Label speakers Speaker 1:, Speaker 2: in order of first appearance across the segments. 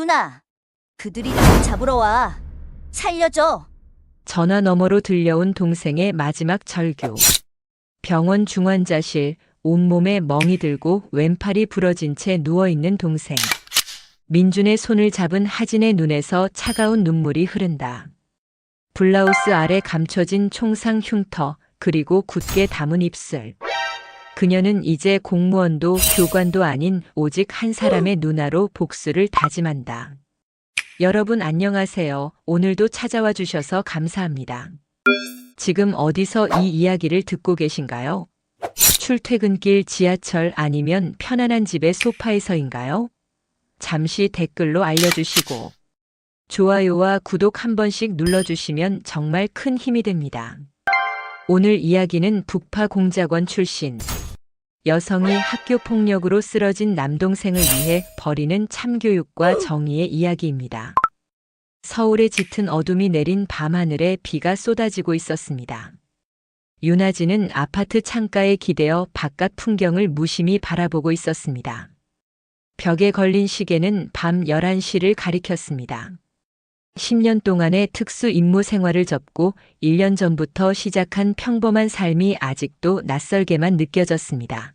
Speaker 1: 누나, 그들이 날 잡으러 와. 살려줘.
Speaker 2: 전화 너머로 들려온 동생의 마지막 절규. 병원 중환자실, 온몸에 멍이 들고 왼팔이 부러진 채 누워있는 동생. 민준의 손을 잡은 하진의 눈에서 차가운 눈물이 흐른다. 블라우스 아래 감춰진 총상 흉터, 그리고 굳게 담은 입술. 그녀는 이제 공무원도 교관도 아닌 오직 한 사람의 누나로 복수를 다짐한다. 여러분 안녕하세요. 오늘도 찾아와 주셔서 감사합니다. 지금 어디서 이 이야기를 듣고 계신가요? 출퇴근길, 지하철, 아니면 편안한 집의 소파에서인가요? 잠시 댓글로 알려주시고 좋아요와 구독 한 번씩 눌러주시면 정말 큰 힘이 됩니다. 오늘 이야기는 북파 공작원 출신 여성이 학교 폭력으로 쓰러진 남동생을 위해 벌이는 참교육과 정의의 이야기입니다. 서울의 짙은 어둠이 내린 밤하늘에 비가 쏟아지고 있었습니다. 윤아진은 아파트 창가에 기대어 바깥 풍경을 무심히 바라보고 있었습니다. 벽에 걸린 시계는 밤 11시를 가리켰습니다. 10년 동안의 특수 임무 생활을 접고 1년 전부터 시작한 평범한 삶이 아직도 낯설게만 느껴졌습니다.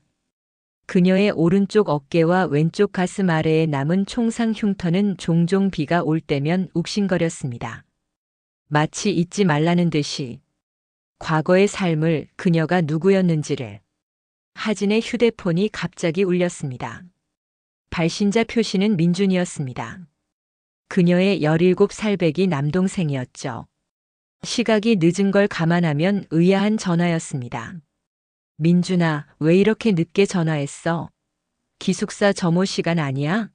Speaker 2: 그녀의 오른쪽 어깨와 왼쪽 가슴 아래에 남은 총상 흉터는 종종 비가 올 때면 욱신거렸습니다. 마치 잊지 말라는 듯이 과거의 삶을, 그녀가 누구였는지를. 하진의 휴대폰이 갑자기 울렸습니다. 발신자 표시는 민준이었습니다. 그녀의 17살배기 남동생이었죠. 시각이 늦은 걸 감안하면 의아한 전화였습니다. 민준아, 왜 이렇게 늦게 전화했어? 기숙사 점호 시간 아니야?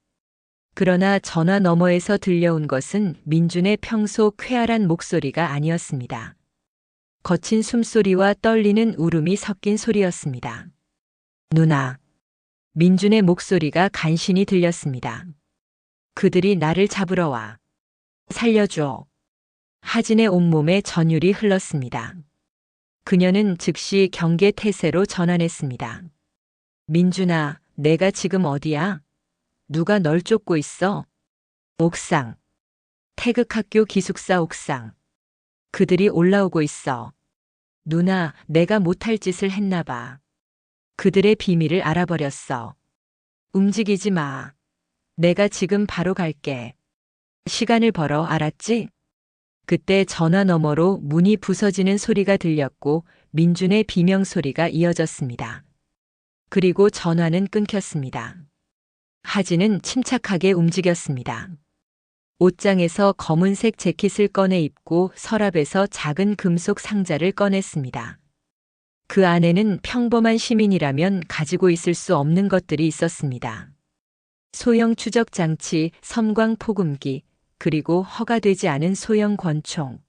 Speaker 2: 그러나 전화 너머에서 들려온 것은 민준의 평소 쾌활한 목소리가 아니었습니다. 거친 숨소리와 떨리는 울음이 섞인 소리였습니다. 누나. 민준의 목소리가 간신히 들렸습니다. 그들이 나를 잡으러 와. 살려줘. 하진의 온몸에 전율이 흘렀습니다. 그녀는 즉시 경계 태세로 전환했습니다. 민준아, 내가 지금 어디야? 누가 널 쫓고 있어? 옥상. 태극학교 기숙사 옥상. 그들이 올라오고 있어. 누나, 내가 못할 짓을 했나 봐. 그들의 비밀을 알아버렸어. 움직이지 마. 내가 지금 바로 갈게. 시간을 벌어, 알았지? 그때 전화 너머로 문이 부서지는 소리가 들렸고 민준의 비명소리가 이어졌습니다. 그리고 전화는 끊겼습니다. 하진은 침착하게 움직였습니다. 옷장에서 검은색 재킷을 꺼내 입고 서랍에서 작은 금속 상자를 꺼냈습니다. 그 안에는 평범한 시민이라면 가지고 있을 수 없는 것들이 있었습니다. 소형 추적 장치, 섬광 포금기, 그리고 허가되지 않은 소형 권총.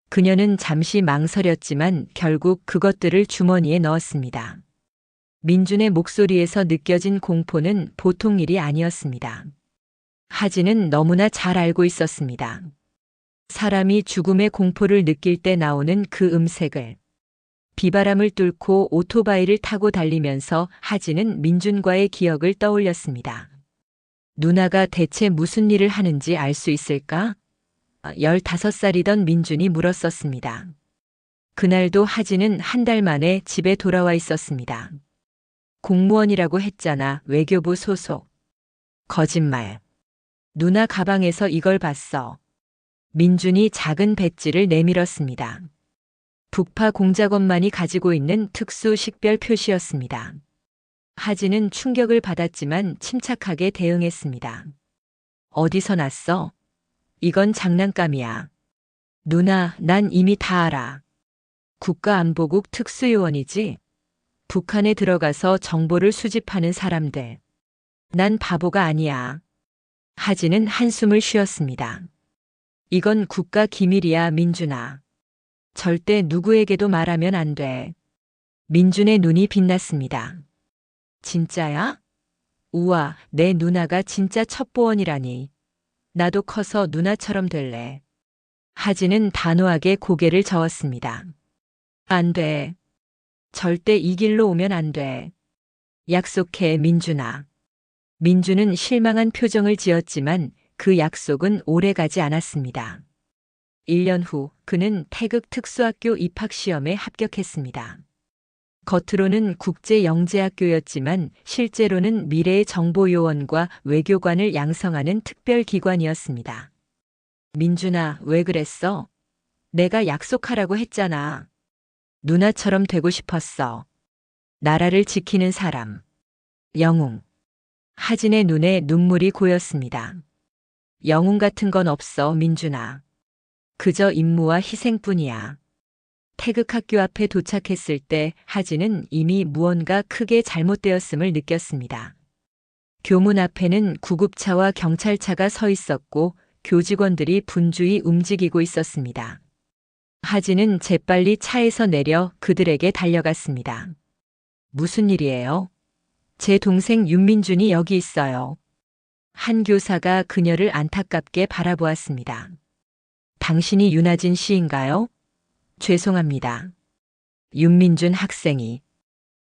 Speaker 2: 그녀는 잠시 망설였지만 결국 그것들을 주머니에 넣었습니다. 민준의 목소리에서 느껴진 공포는 보통 일이 아니었습니다. 하진은 너무나 잘 알고 있었습니다. 사람이 죽음의 공포를 느낄 때 나오는 그 음색을. 비바람을 뚫고 오토바이를 타고 달리면서 하진은 민준과의 기억을 떠올렸습니다. 누나가 대체 무슨 일을 하는지 알 수 있을까? 15살이던 민준이 물었었습니다. 그날도 하진은 한 달 만에 집에 돌아와 있었습니다. 공무원이라고 했잖아, 외교부 소속. 거짓말. 누나 가방에서 이걸 봤어. 민준이 작은 배지를 내밀었습니다. 북파 공작원만이 가지고 있는 특수 식별 표시였습니다. 하진은 충격을 받았지만 침착하게 대응했습니다. 어디서 났어? 이건 장난감이야. 누나, 난 이미 다 알아. 국가안보국 특수요원이지? 북한에 들어가서 정보를 수집하는 사람들. 난 바보가 아니야. 하진은 한숨을 쉬었습니다. 이건 국가 기밀이야, 민준아. 절대 누구에게도 말하면 안 돼. 민준의 눈이 빛났습니다. 진짜야? 우와, 내 누나가 진짜 첩보원이라니. 나도 커서 누나처럼 될래. 하진은 단호하게 고개를 저었습니다. 안 돼. 절대 이 길로 오면 안 돼. 약속해, 민준아. 민준은 실망한 표정을 지었지만 그 약속은 오래가지 않았습니다. 1년 후 그는 태극 특수학교 입학시험에 합격했습니다. 겉으로는 국제영재학교였지만 실제로는 미래의 정보요원과 외교관을 양성하는 특별기관이었습니다. 민준아, 왜 그랬어? 내가 약속하라고 했잖아. 누나처럼 되고 싶었어. 나라를 지키는 사람. 영웅. 하진의 눈에 눈물이 고였습니다. 영웅 같은 건 없어, 민준아. 그저 임무와 희생뿐이야. 태극학교 앞에 도착했을 때 하진은 이미 무언가 크게 잘못되었음을 느꼈습니다. 교문 앞에는 구급차와 경찰차가 서 있었고 교직원들이 분주히 움직이고 있었습니다. 하진은 재빨리 차에서 내려 그들에게 달려갔습니다. 무슨 일이에요? 제 동생 윤민준이 여기 있어요. 한 교사가 그녀를 안타깝게 바라보았습니다. 당신이 윤하진 씨인가요? 죄송합니다. 윤민준 학생이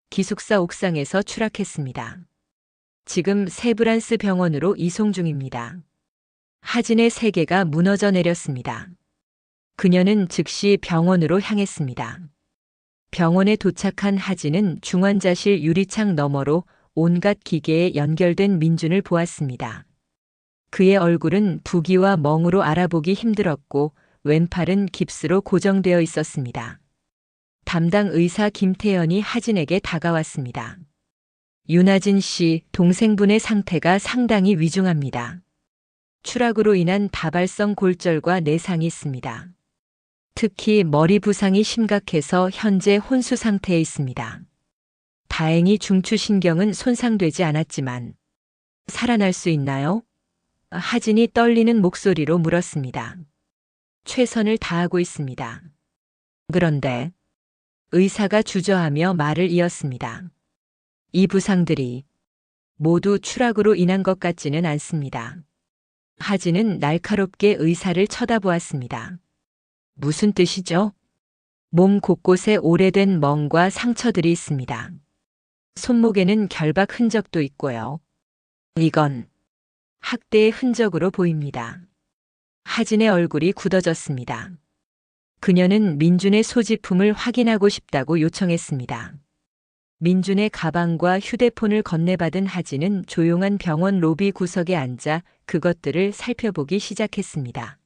Speaker 2: 기숙사 옥상에서 추락했습니다. 지금 세브란스 병원으로 이송 중입니다. 하진의 세계가 무너져 내렸습니다. 그녀는 즉시 병원으로 향했습니다. 병원에 도착한 하진은 중환자실 유리창 너머로 온갖 기계에 연결된 민준을 보았습니다. 그의 얼굴은 부기와 멍으로 알아보기 힘들었고 왼팔은 깁스로 고정되어 있었습니다. 담당 의사 김태연이 하진에게 다가왔습니다. 윤하진 씨, 동생분의 상태가 상당히 위중합니다. 추락으로 인한 다발성 골절과 내상이 있습니다. 특히 머리 부상이 심각해서 현재 혼수 상태에 있습니다. 다행히 중추신경은 손상되지 않았지만 살아날 수 있나요? 하진이 떨리는 목소리로 물었습니다. 최선을 다하고 있습니다. 그런데 의사가 주저하며 말을 이었습니다. 이 부상들이 모두 추락으로 인한 것 같지는 않습니다. 하진은 날카롭게 의사를 쳐다보았습니다. 무슨 뜻이죠? 몸 곳곳에 오래된 멍과 상처들이 있습니다. 손목에는 결박 흔적도 있고요. 이건 학대의 흔적으로 보입니다. 하진의 얼굴이 굳어졌습니다. 그녀는 민준의 소지품을 확인하고 싶다고 요청했습니다. 민준의 가방과 휴대폰을 건네받은 하진은 조용한 병원 로비 구석에 앉아 그것들을 살펴보기 시작했습니다.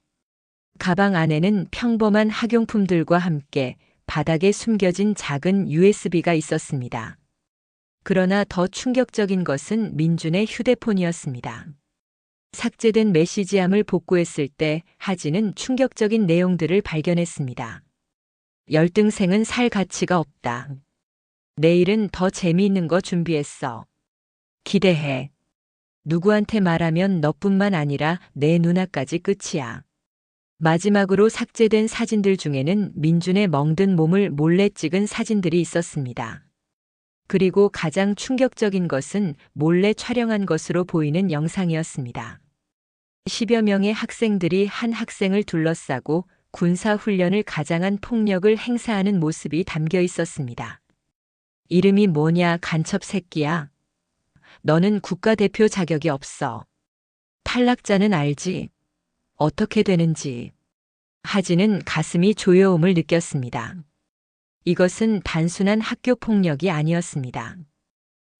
Speaker 2: 가방 안에는 평범한 학용품들과 함께 바닥에 숨겨진 작은 USB가 있었습니다. 그러나 더 충격적인 것은 민준의 휴대폰이었습니다. 삭제된 메시지함을 복구했을 때 하진은 충격적인 내용들을 발견했습니다. 열등생은 살 가치가 없다. 내일은 더 재미있는 거 준비했어. 기대해. 누구한테 말하면 너뿐만 아니라 내 누나까지 끝이야. 마지막으로 삭제된 사진들 중에는 민준의 멍든 몸을 몰래 찍은 사진들이 있었습니다. 그리고 가장 충격적인 것은 몰래 촬영한 것으로 보이는 영상이었습니다. 10여 명의 학생들이 한 학생을 둘러싸고 군사훈련을 가장한 폭력을 행사하는 모습이 담겨 있었습니다. 이름이 뭐냐, 간첩 새끼야. 너는 국가대표 자격이 없어. 탈락자는 알지? 어떻게 되는지. 하진은 가슴이 조여옴을 느꼈습니다. 이것은 단순한 학교 폭력이 아니었습니다.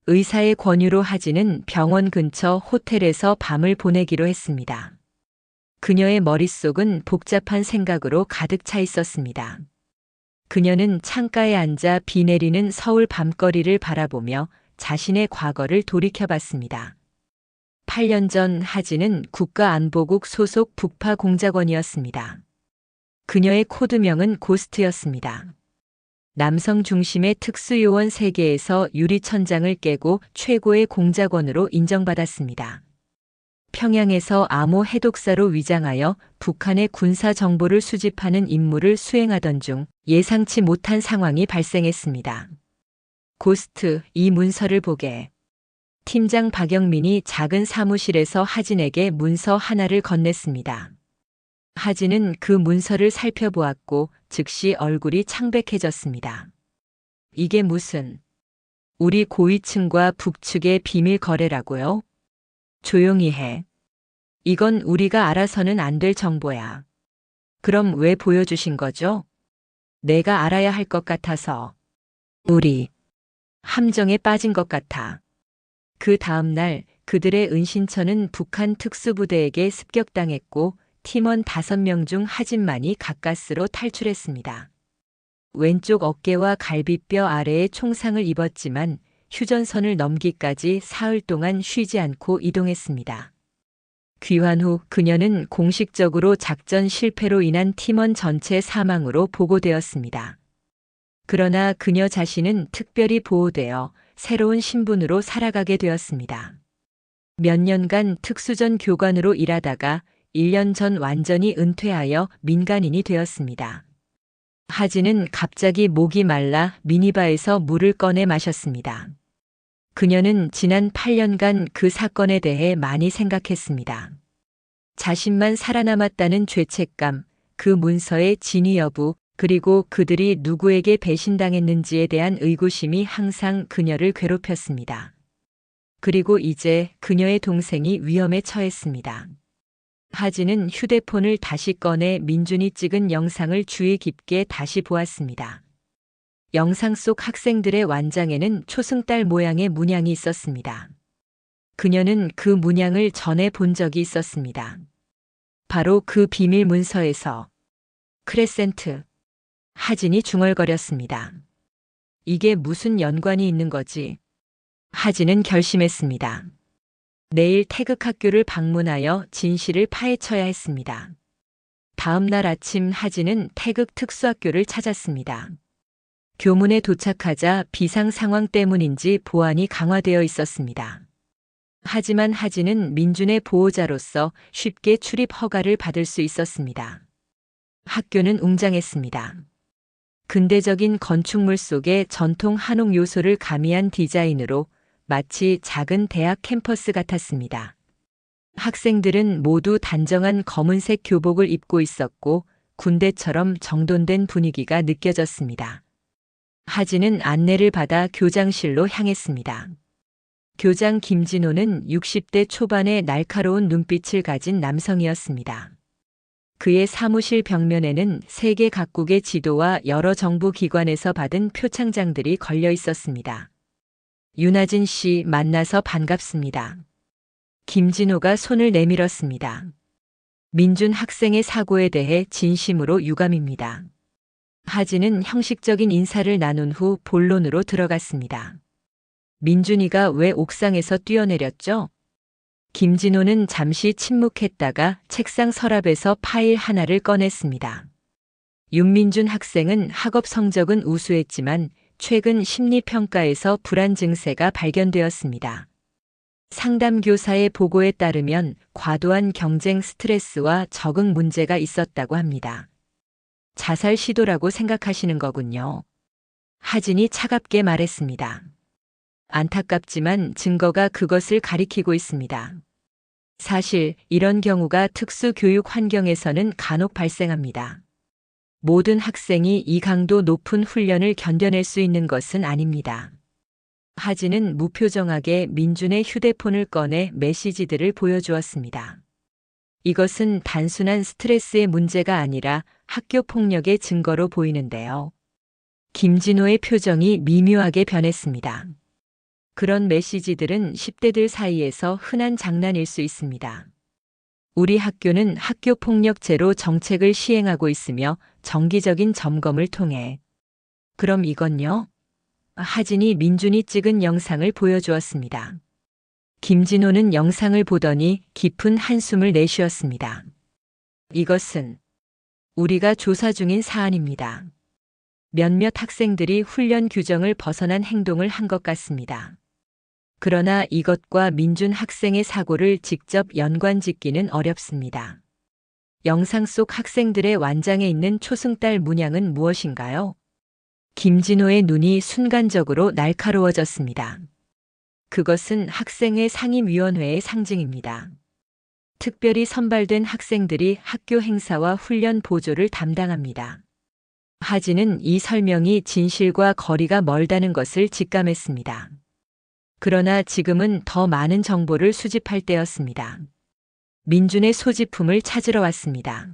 Speaker 2: 의사의 권유로 하진은 병원 근처 호텔에서 밤을 보내기로 했습니다. 그녀의 머릿속은 복잡한 생각으로 가득 차 있었습니다. 그녀는 창가에 앉아 비 내리는 서울 밤거리를 바라보며 자신의 과거를 돌이켜봤습니다. 8년 전 하진은 국가안보국 소속 북파 공작원이었습니다. 그녀의 코드명은 고스트였습니다. 남성 중심의 특수요원 세계에서 유리천장을 깨고 최고의 공작원으로 인정받았습니다. 평양에서 암호 해독사로 위장하여 북한의 군사 정보를 수집하는 임무를 수행하던 중 예상치 못한 상황이 발생했습니다. 고스트, 이 문서를 보게. 팀장 박영민이 작은 사무실에서 하진에게 문서 하나를 건넸습니다. 하진은 그 문서를 살펴보았고 즉시 얼굴이 창백해졌습니다. 이게 무슨, 우리 고위층과 북측의 비밀 거래라고요? 조용히 해. 이건 우리가 알아서는 안 될 정보야. 그럼 왜 보여주신 거죠? 내가 알아야 할 것 같아서. 우리 함정에 빠진 것 같아. 그 다음 날 그들의 은신처는 북한 특수부대에게 습격당했고 팀원 5명 중 하진만이 가까스로 탈출했습니다. 왼쪽 어깨와 갈비뼈 아래에 총상을 입었지만 휴전선을 넘기까지 사흘 동안 쉬지 않고 이동했습니다. 귀환 후 그녀는 공식적으로 작전 실패로 인한 팀원 전체 사망으로 보고되었습니다. 그러나 그녀 자신은 특별히 보호되어 새로운 신분으로 살아가게 되었습니다. 몇 년간 특수전 교관으로 일하다가 1년 전 완전히 은퇴하여 민간인이 되었습니다. 하진은 갑자기 목이 말라 미니바에서 물을 꺼내 마셨습니다. 그녀는 지난 8년간 그 사건에 대해 많이 생각했습니다. 자신만 살아남았다는 죄책감, 그 문서의 진위 여부, 그리고 그들이 누구에게 배신당했는지에 대한 의구심이 항상 그녀를 괴롭혔습니다. 그리고 이제 그녀의 동생이 위험에 처했습니다. 하진은 휴대폰을 다시 꺼내 민준이 찍은 영상을 주의 깊게 다시 보았습니다. 영상 속 학생들의 완장에는 초승달 모양의 문양이 있었습니다. 그녀는 그 문양을 전에 본 적이 있었습니다. 바로 그 비밀 문서에서. 크레센트. 하진이 중얼거렸습니다. 이게 무슨 연관이 있는 거지? 하진은 결심했습니다. 내일 태극학교를 방문하여 진실을 파헤쳐야 했습니다. 다음 날 아침 하진은 태극 특수학교를 찾았습니다. 교문에 도착하자 비상 상황 때문인지 보안이 강화되어 있었습니다. 하지만 하진은 민준의 보호자로서 쉽게 출입 허가를 받을 수 있었습니다. 학교는 웅장했습니다. 근대적인 건축물 속에 전통 한옥 요소를 가미한 디자인으로 마치 작은 대학 캠퍼스 같았습니다. 학생들은 모두 단정한 검은색 교복을 입고 있었고 군대처럼 정돈된 분위기가 느껴졌습니다. 하진은 안내를 받아 교장실로 향했습니다. 교장 김진호는 60대 초반의 날카로운 눈빛을 가진 남성이었습니다. 그의 사무실 벽면에는 세계 각국의 지도와 여러 정부 기관에서 받은 표창장들이 걸려 있었습니다. 윤하진 씨 만나서 반갑습니다. 김진호가 손을 내밀었습니다. 민준 학생의 사고에 대해 진심으로 유감입니다. 하진은 형식적인 인사를 나눈 후 본론으로 들어갔습니다. 민준이가 왜 옥상에서 뛰어내렸죠? 김진호는 잠시 침묵했다가 책상 서랍에서 파일 하나를 꺼냈습니다. 윤민준 학생은 학업 성적은 우수했지만 최근 심리평가에서 불안 증세가 발견되었습니다. 상담교사의 보고에 따르면 과도한 경쟁 스트레스와 적응 문제가 있었다고 합니다. 자살 시도라고 생각하시는 거군요. 하진이 차갑게 말했습니다. 안타깝지만 증거가 그것을 가리키고 있습니다. 사실 이런 경우가 특수교육 환경에서는 간혹 발생합니다. 모든 학생이 이 강도 높은 훈련을 견뎌낼 수 있는 것은 아닙니다. 하진은 무표정하게 민준의 휴대폰을 꺼내 메시지들을 보여주었습니다. 이것은 단순한 스트레스의 문제가 아니라 학교 폭력의 증거로 보이는데요. 김진호의 표정이 미묘하게 변했습니다. 그런 메시지들은 10대들 사이에서 흔한 장난일 수 있습니다. 우리 학교는 학교폭력제로 정책을 시행하고 있으며 정기적인 점검을 통해. 그럼 이건요? 하진이 민준이 찍은 영상을 보여주었습니다. 김진호는 영상을 보더니 깊은 한숨을 내쉬었습니다. 이것은 우리가 조사 중인 사안입니다. 몇몇 학생들이 훈련 규정을 벗어난 행동을 한 것 같습니다. 그러나 이것과 민준 학생의 사고를 직접 연관짓기는 어렵습니다. 영상 속 학생들의 완장에 있는 초승달 문양은 무엇인가요? 김진호의 눈이 순간적으로 날카로워졌습니다. 그것은 학생회 상임위원회의 상징입니다. 특별히 선발된 학생들이 학교 행사와 훈련 보조를 담당합니다. 하진은 이 설명이 진실과 거리가 멀다는 것을 직감했습니다. 그러나 지금은 더 많은 정보를 수집할 때였습니다. 민준의 소지품을 찾으러 왔습니다.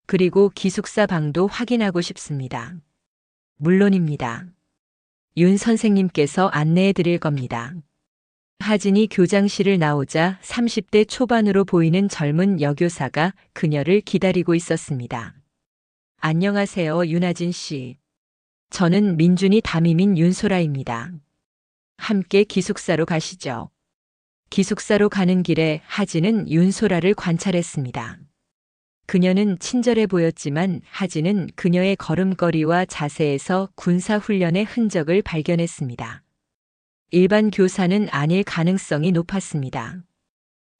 Speaker 2: 그리고 기숙사 방도 확인하고 싶습니다. 물론입니다. 윤 선생님께서 안내해 드릴 겁니다. 하진이 교장실을 나오자 30대 초반으로 보이는 젊은 여교사가 그녀를 기다리고 있었습니다. 안녕하세요, 윤하진 씨. 저는 민준이 담임인 윤소라입니다. 함께 기숙사로 가시죠. 기숙사로 가는 길에 하진은 윤소라를 관찰했습니다. 그녀는 친절해 보였지만 하진은 그녀의 걸음걸이와 자세에서 군사훈련의 흔적을 발견했습니다. 일반 교사는 아닐 가능성이 높았습니다.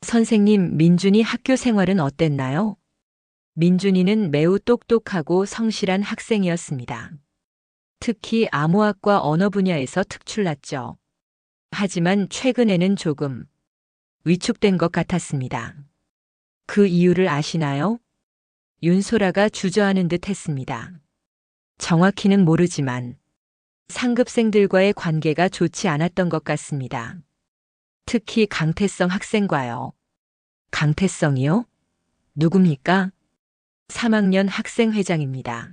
Speaker 2: 선생님, 민준이 학교 생활은 어땠나요? 민준이는 매우 똑똑하고 성실한 학생이었습니다. 특히 암호학과 언어 분야에서 특출났죠. 하지만 최근에는 조금 위축된 것 같았습니다. 그 이유를 아시나요? 윤소라가 주저하는 듯 했습니다. 정확히는 모르지만 상급생들과의 관계가 좋지 않았던 것 같습니다. 특히 강태성 학생과요. 강태성이요? 누굽니까? 3학년 학생회장입니다.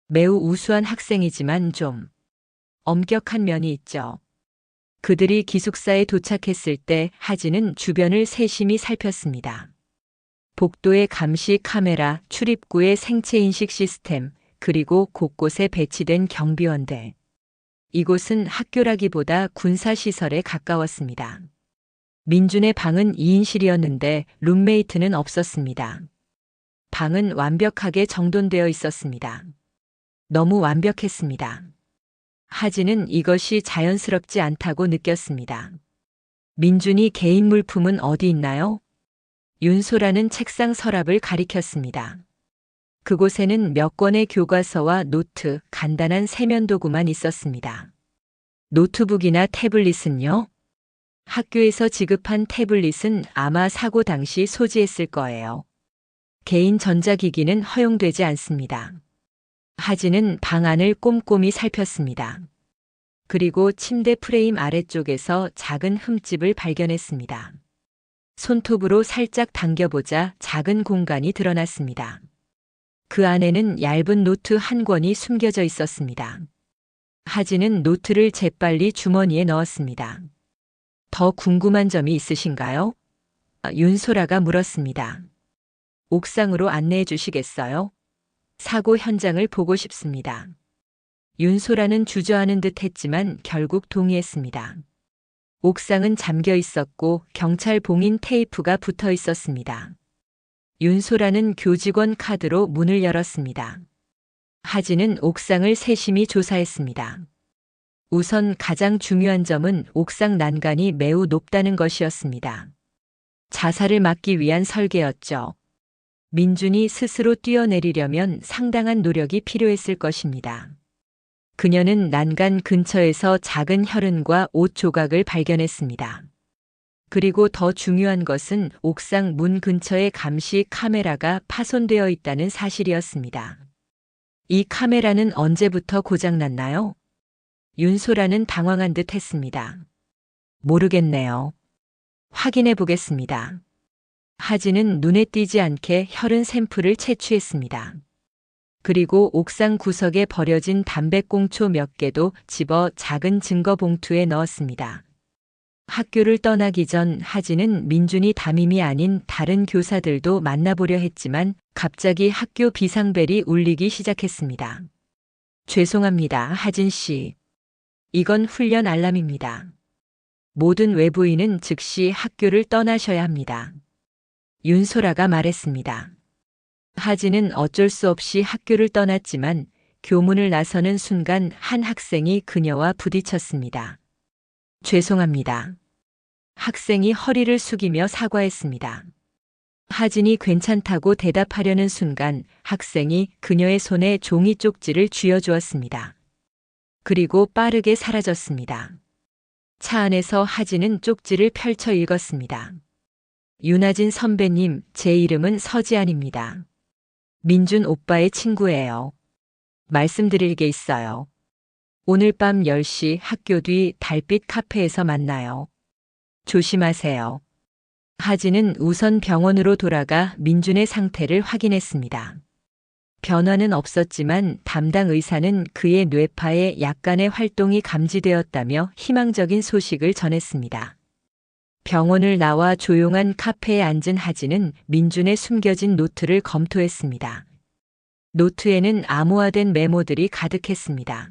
Speaker 2: 매우 우수한 학생이지만 좀 엄격한 면이 있죠. 그들이 기숙사에 도착했을 때 하진은 주변을 세심히 살폈습니다. 복도의 감시 카메라, 출입구의 생체인식 시스템, 그리고 곳곳에 배치된 경비원들. 이곳은 학교라기보다 군사시설에 가까웠습니다. 민준의 방은 2인실이었는데 룸메이트는 없었습니다. 방은 완벽하게 정돈되어 있었습니다. 너무 완벽했습니다. 하진은 이것이 자연스럽지 않다고 느꼈습니다. 민준이 개인 물품은 어디 있나요? 윤소라는 책상 서랍을 가리켰습니다. 그곳에는 몇 권의 교과서와 노트, 간단한 세면도구만 있었습니다. 노트북이나 태블릿은요? 학교에서 지급한 태블릿은 아마 사고 당시 소지했을 거예요. 개인 전자기기는 허용되지 않습니다. 하진은 방 안을 꼼꼼히 살폈습니다. 그리고 침대 프레임 아래쪽에서 작은 흠집을 발견했습니다. 손톱으로 살짝 당겨보자 작은 공간이 드러났습니다. 그 안에는 얇은 노트 한 권이 숨겨져 있었습니다. 하진은 노트를 재빨리 주머니에 넣었습니다. 더 궁금한 점이 있으신가요? 윤소라가 물었습니다. 옥상으로 안내해 주시겠어요? 사고 현장을 보고 싶습니다. 윤소라는 주저하는 듯 했지만 결국 동의했습니다. 옥상은 잠겨 있었고 경찰 봉인 테이프가 붙어 있었습니다. 윤소라는 교직원 카드로 문을 열었습니다. 하진은 옥상을 세심히 조사했습니다. 우선 가장 중요한 점은 옥상 난간이 매우 높다는 것이었습니다. 자살을 막기 위한 설계였죠. 민준이 스스로 뛰어내리려면 상당한 노력이 필요했을 것입니다. 그녀는 난간 근처에서 작은 혈흔과 옷 조각을 발견했습니다. 그리고 더 중요한 것은 옥상 문 근처의 감시 카메라가 파손되어 있다는 사실이었습니다. 이 카메라는 언제부터 고장났나요? 윤소라는 당황한 듯 했습니다. 모르겠네요. 확인해 보겠습니다. 하진은 눈에 띄지 않게 혈흔 샘플을 채취했습니다. 그리고 옥상 구석에 버려진 담배꽁초 몇 개도 집어 작은 증거 봉투에 넣었습니다. 학교를 떠나기 전 하진은 민준이 담임이 아닌 다른 교사들도 만나보려 했지만 갑자기 학교 비상벨이 울리기 시작했습니다. 죄송합니다, 하진 씨. 이건 훈련 알람입니다. 모든 외부인은 즉시 학교를 떠나셔야 합니다. 윤소라가 말했습니다. 하진은 어쩔 수 없이 학교를 떠났지만 교문을 나서는 순간 한 학생이 그녀와 부딪혔습니다. 죄송합니다. 학생이 허리를 숙이며 사과했습니다. 하진이 괜찮다고 대답하려는 순간 학생이 그녀의 손에 종이 쪽지를 쥐어주었습니다. 그리고 빠르게 사라졌습니다. 차 안에서 하진은 쪽지를 펼쳐 읽었습니다. 윤하진 선배님, 제 이름은 서지안입니다. 민준 오빠의 친구예요. 말씀드릴 게 있어요. 오늘 밤 10시 학교 뒤 달빛 카페에서 만나요. 조심하세요. 하진은 우선 병원으로 돌아가 민준의 상태를 확인했습니다. 변화는 없었지만 담당 의사는 그의 뇌파에 약간의 활동이 감지되었다며 희망적인 소식을 전했습니다. 병원을 나와 조용한 카페에 앉은 하진은 민준의 숨겨진 노트를 검토했습니다. 노트에는 암호화된 메모들이 가득했습니다.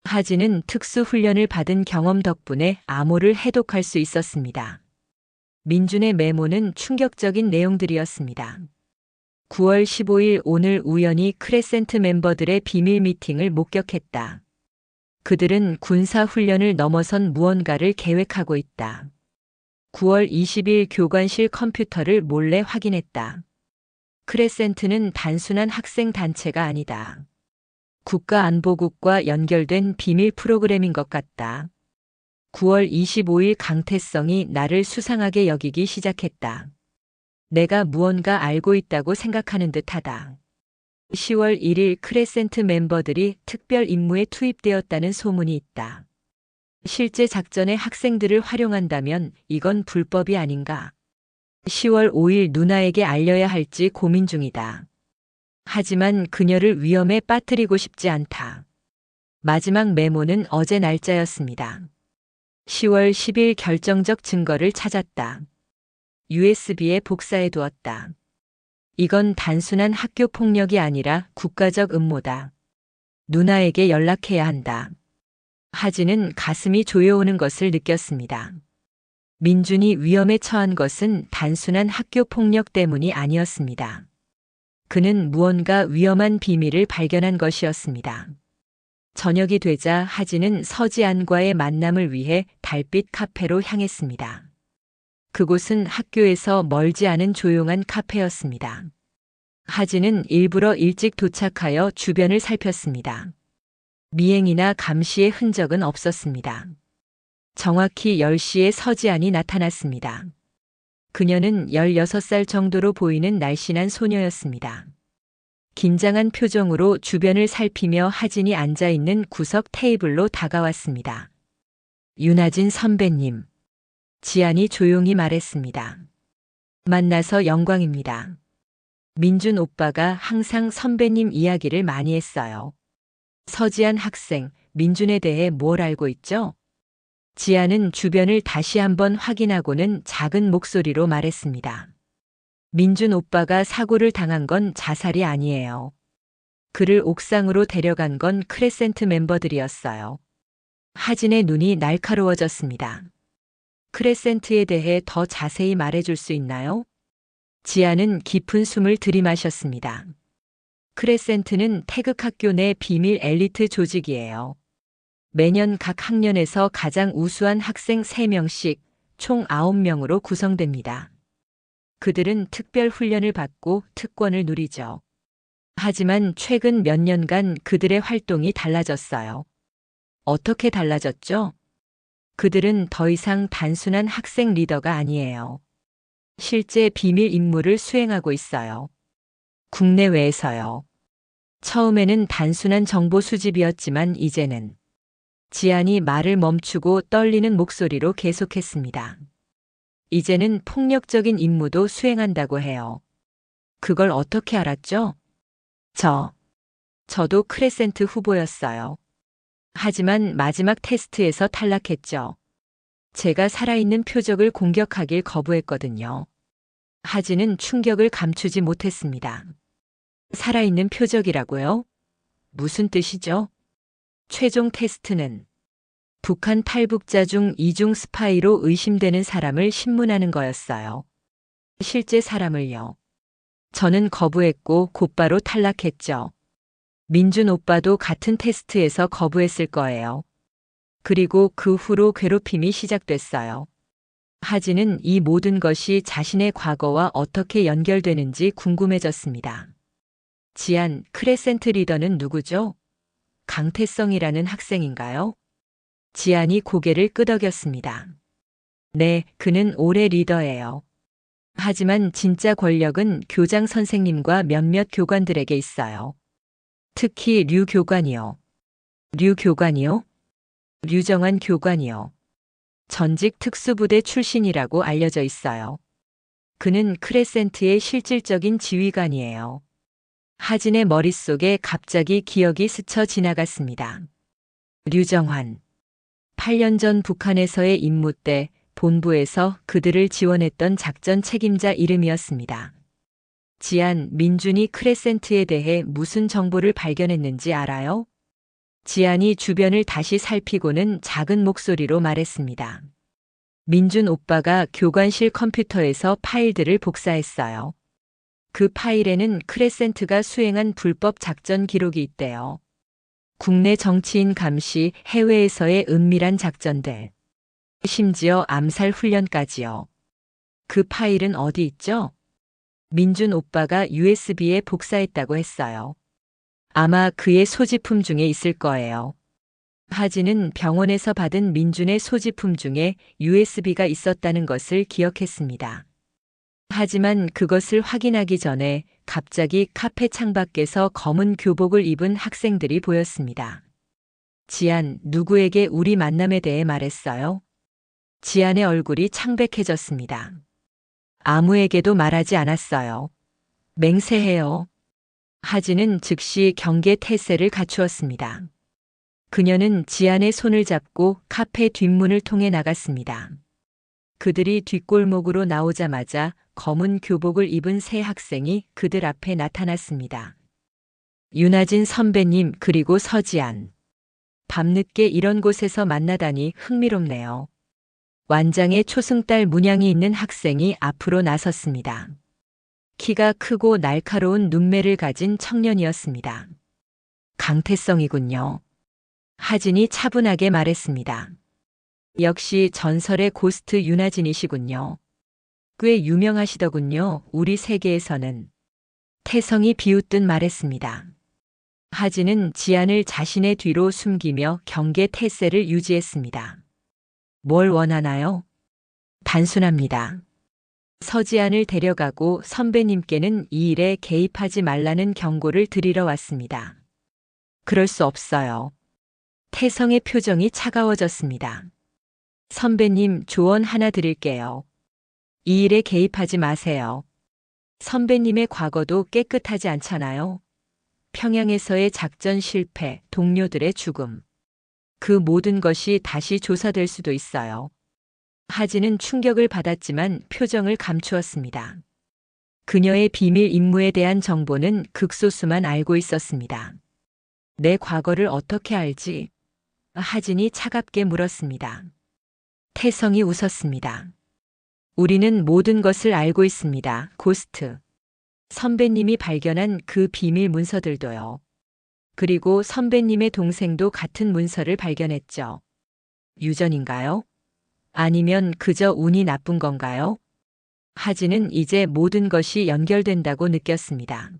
Speaker 2: 하진은 특수 훈련을 받은 경험 덕분에 암호를 해독할 수 있었습니다. 민준의 메모는 충격적인 내용들이었습니다. 9월 15일 오늘 우연히 크레센트 멤버들의 비밀 미팅을 목격했다. 그들은 군사 훈련을 넘어선 무언가를 계획하고 있다. 9월 20일 교관실 컴퓨터를 몰래 확인했다. 크레센트는 단순한 학생 단체가 아니다. 국가안보국과 연결된 비밀 프로그램인 것 같다. 9월 25일 강태성이 나를 수상하게 여기기 시작했다. 내가 무언가 알고 있다고 생각하는 듯하다. 10월 1일 크레센트 멤버들이 특별 임무에 투입되었다는 소문이 있다. 실제 작전에 학생들을 활용한다면 이건 불법이 아닌가. 10월 5일 누나에게 알려야 할지 고민 중이다. 하지만 그녀를 위험에 빠뜨리고 싶지 않다. 마지막 메모는 어제 날짜였습니다. 10월 10일 결정적 증거를 찾았다. USB에 복사해 두었다. 이건 단순한 학교 폭력이 아니라 국가적 음모다. 누나에게 연락해야 한다. 하진은 가슴이 조여오는 것을 느꼈습니다. 민준이 위험에 처한 것은 단순한 학교 폭력 때문이 아니었습니다. 그는 무언가 위험한 비밀을 발견한 것이었습니다. 저녁이 되자 하진은 서지안과의 만남을 위해 달빛 카페로 향했습니다. 그곳은 학교에서 멀지 않은 조용한 카페였습니다. 하진은 일부러 일찍 도착하여 주변을 살폈습니다. 미행이나 감시의 흔적은 없었습니다. 정확히 10시에 서지안이 나타났습니다. 그녀는 16살 정도로 보이는 날씬한 소녀였습니다. 긴장한 표정으로 주변을 살피며 하진이 앉아있는 구석 테이블로 다가왔습니다. 윤하진 선배님. 지안이 조용히 말했습니다. 만나서 영광입니다. 민준 오빠가 항상 선배님 이야기를 많이 했어요. 서지안 학생, 민준에 대해 뭘 알고 있죠? 지안은 주변을 다시 한번 확인하고는 작은 목소리로 말했습니다. 민준 오빠가 사고를 당한 건 자살이 아니에요. 그를 옥상으로 데려간 건 크레센트 멤버들이었어요. 하진의 눈이 날카로워졌습니다. 크레센트에 대해 더 자세히 말해줄 수 있나요? 지안은 깊은 숨을 들이마셨습니다. 크레센트는 태극학교 내 비밀 엘리트 조직이에요. 매년 각 학년에서 가장 우수한 학생 3명씩 총 9명으로 구성됩니다. 그들은 특별 훈련을 받고 특권을 누리죠. 하지만 최근 몇 년간 그들의 활동이 달라졌어요. 어떻게 달라졌죠? 그들은 더 이상 단순한 학생 리더가 아니에요. 실제 비밀 임무를 수행하고 있어요. 국내외에서요. 처음에는 단순한 정보 수집이었지만 이제는 지안이 말을 멈추고 떨리는 목소리로 계속했습니다. 이제는 폭력적인 임무도 수행한다고 해요. 그걸 어떻게 알았죠? 저도 크레센트 후보였어요. 하지만 마지막 테스트에서 탈락했죠. 제가 살아있는 표적을 공격하길 거부했거든요. 하진은 충격을 감추지 못했습니다. 살아있는 표적이라고요? 무슨 뜻이죠? 최종 테스트는 북한 탈북자 중 이중 스파이로 의심되는 사람을 신문하는 거였어요. 실제 사람을요. 저는 거부했고 곧바로 탈락했죠. 민준 오빠도 같은 테스트에서 거부했을 거예요. 그리고 그 후로 괴롭힘이 시작됐어요. 하진은 이 모든 것이 자신의 과거와 어떻게 연결되는지 궁금해졌습니다. 지안, 크레센트 리더는 누구죠? 강태성이라는 학생인가요? 지안이 고개를 끄덕였습니다. 네, 그는 올해 리더예요. 하지만 진짜 권력은 교장 선생님과 몇몇 교관들에게 있어요. 특히 류 교관이요. 류 교관이요? 류정환 교관이요. 전직 특수부대 출신이라고 알려져 있어요. 그는 크레센트의 실질적인 지휘관이에요. 하진의 머릿속에 갑자기 기억이 스쳐 지나갔습니다. 류정환. 8년 전 북한에서의 임무 때 본부에서 그들을 지원했던 작전 책임자 이름이었습니다. 지안, 민준이 크레센트에 대해 무슨 정보를 발견했는지 알아요? 지안이 주변을 다시 살피고는 작은 목소리로 말했습니다. 민준 오빠가 교관실 컴퓨터에서 파일들을 복사했어요. 그 파일에는 크레센트가 수행한 불법 작전 기록이 있대요. 국내 정치인 감시, 해외에서의 은밀한 작전들. 심지어 암살 훈련까지요. 그 파일은 어디 있죠? 민준 오빠가 USB에 복사했다고 했어요. 아마 그의 소지품 중에 있을 거예요. 하진은 병원에서 받은 민준의 소지품 중에 USB가 있었다는 것을 기억했습니다. 하지만 그것을 확인하기 전에 갑자기 카페 창밖에서 검은 교복을 입은 학생들이 보였습니다. 지안, 누구에게 우리 만남에 대해 말했어요? 지안의 얼굴이 창백해졌습니다. 아무에게도 말하지 않았어요. 맹세해요. 하진은 즉시 경계 태세를 갖추었습니다. 그녀는 지안의 손을 잡고 카페 뒷문을 통해 나갔습니다. 그들이 뒷골목으로 나오자마자 검은 교복을 입은 세 학생이 그들 앞에 나타났습니다. 윤하진 선배님 그리고 서지안. 밤늦게 이런 곳에서 만나다니 흥미롭네요. 완장의 초승달 문양이 있는 학생이 앞으로 나섰습니다. 키가 크고 날카로운 눈매를 가진 청년이었습니다. 강태성이군요. 하진이 차분하게 말했습니다. 역시 전설의 고스트 윤하진이시군요. 꽤 유명하시더군요. 우리 세계에서는. 태성이 비웃듯 말했습니다. 하진은 지안을 자신의 뒤로 숨기며 경계 태세를 유지했습니다. 뭘 원하나요? 단순합니다. 서지안을 데려가고 선배님께는 이 일에 개입하지 말라는 경고를 드리러 왔습니다. 그럴 수 없어요. 태성의 표정이 차가워졌습니다. 선배님, 조언 하나 드릴게요. 이 일에 개입하지 마세요. 선배님의 과거도 깨끗하지 않잖아요. 평양에서의 작전 실패, 동료들의 죽음. 그 모든 것이 다시 조사될 수도 있어요. 하진은 충격을 받았지만 표정을 감추었습니다. 그녀의 비밀 임무에 대한 정보는 극소수만 알고 있었습니다. 내 과거를 어떻게 알지? 하진이 차갑게 물었습니다. 태성이 웃었습니다. 우리는 모든 것을 알고 있습니다. 고스트. 선배님이 발견한 그 비밀 문서들도요. 그리고 선배님의 동생도 같은 문서를 발견했죠. 유전인가요? 아니면 그저 운이 나쁜 건가요? 하진은 이제 모든 것이 연결된다고 느꼈습니다.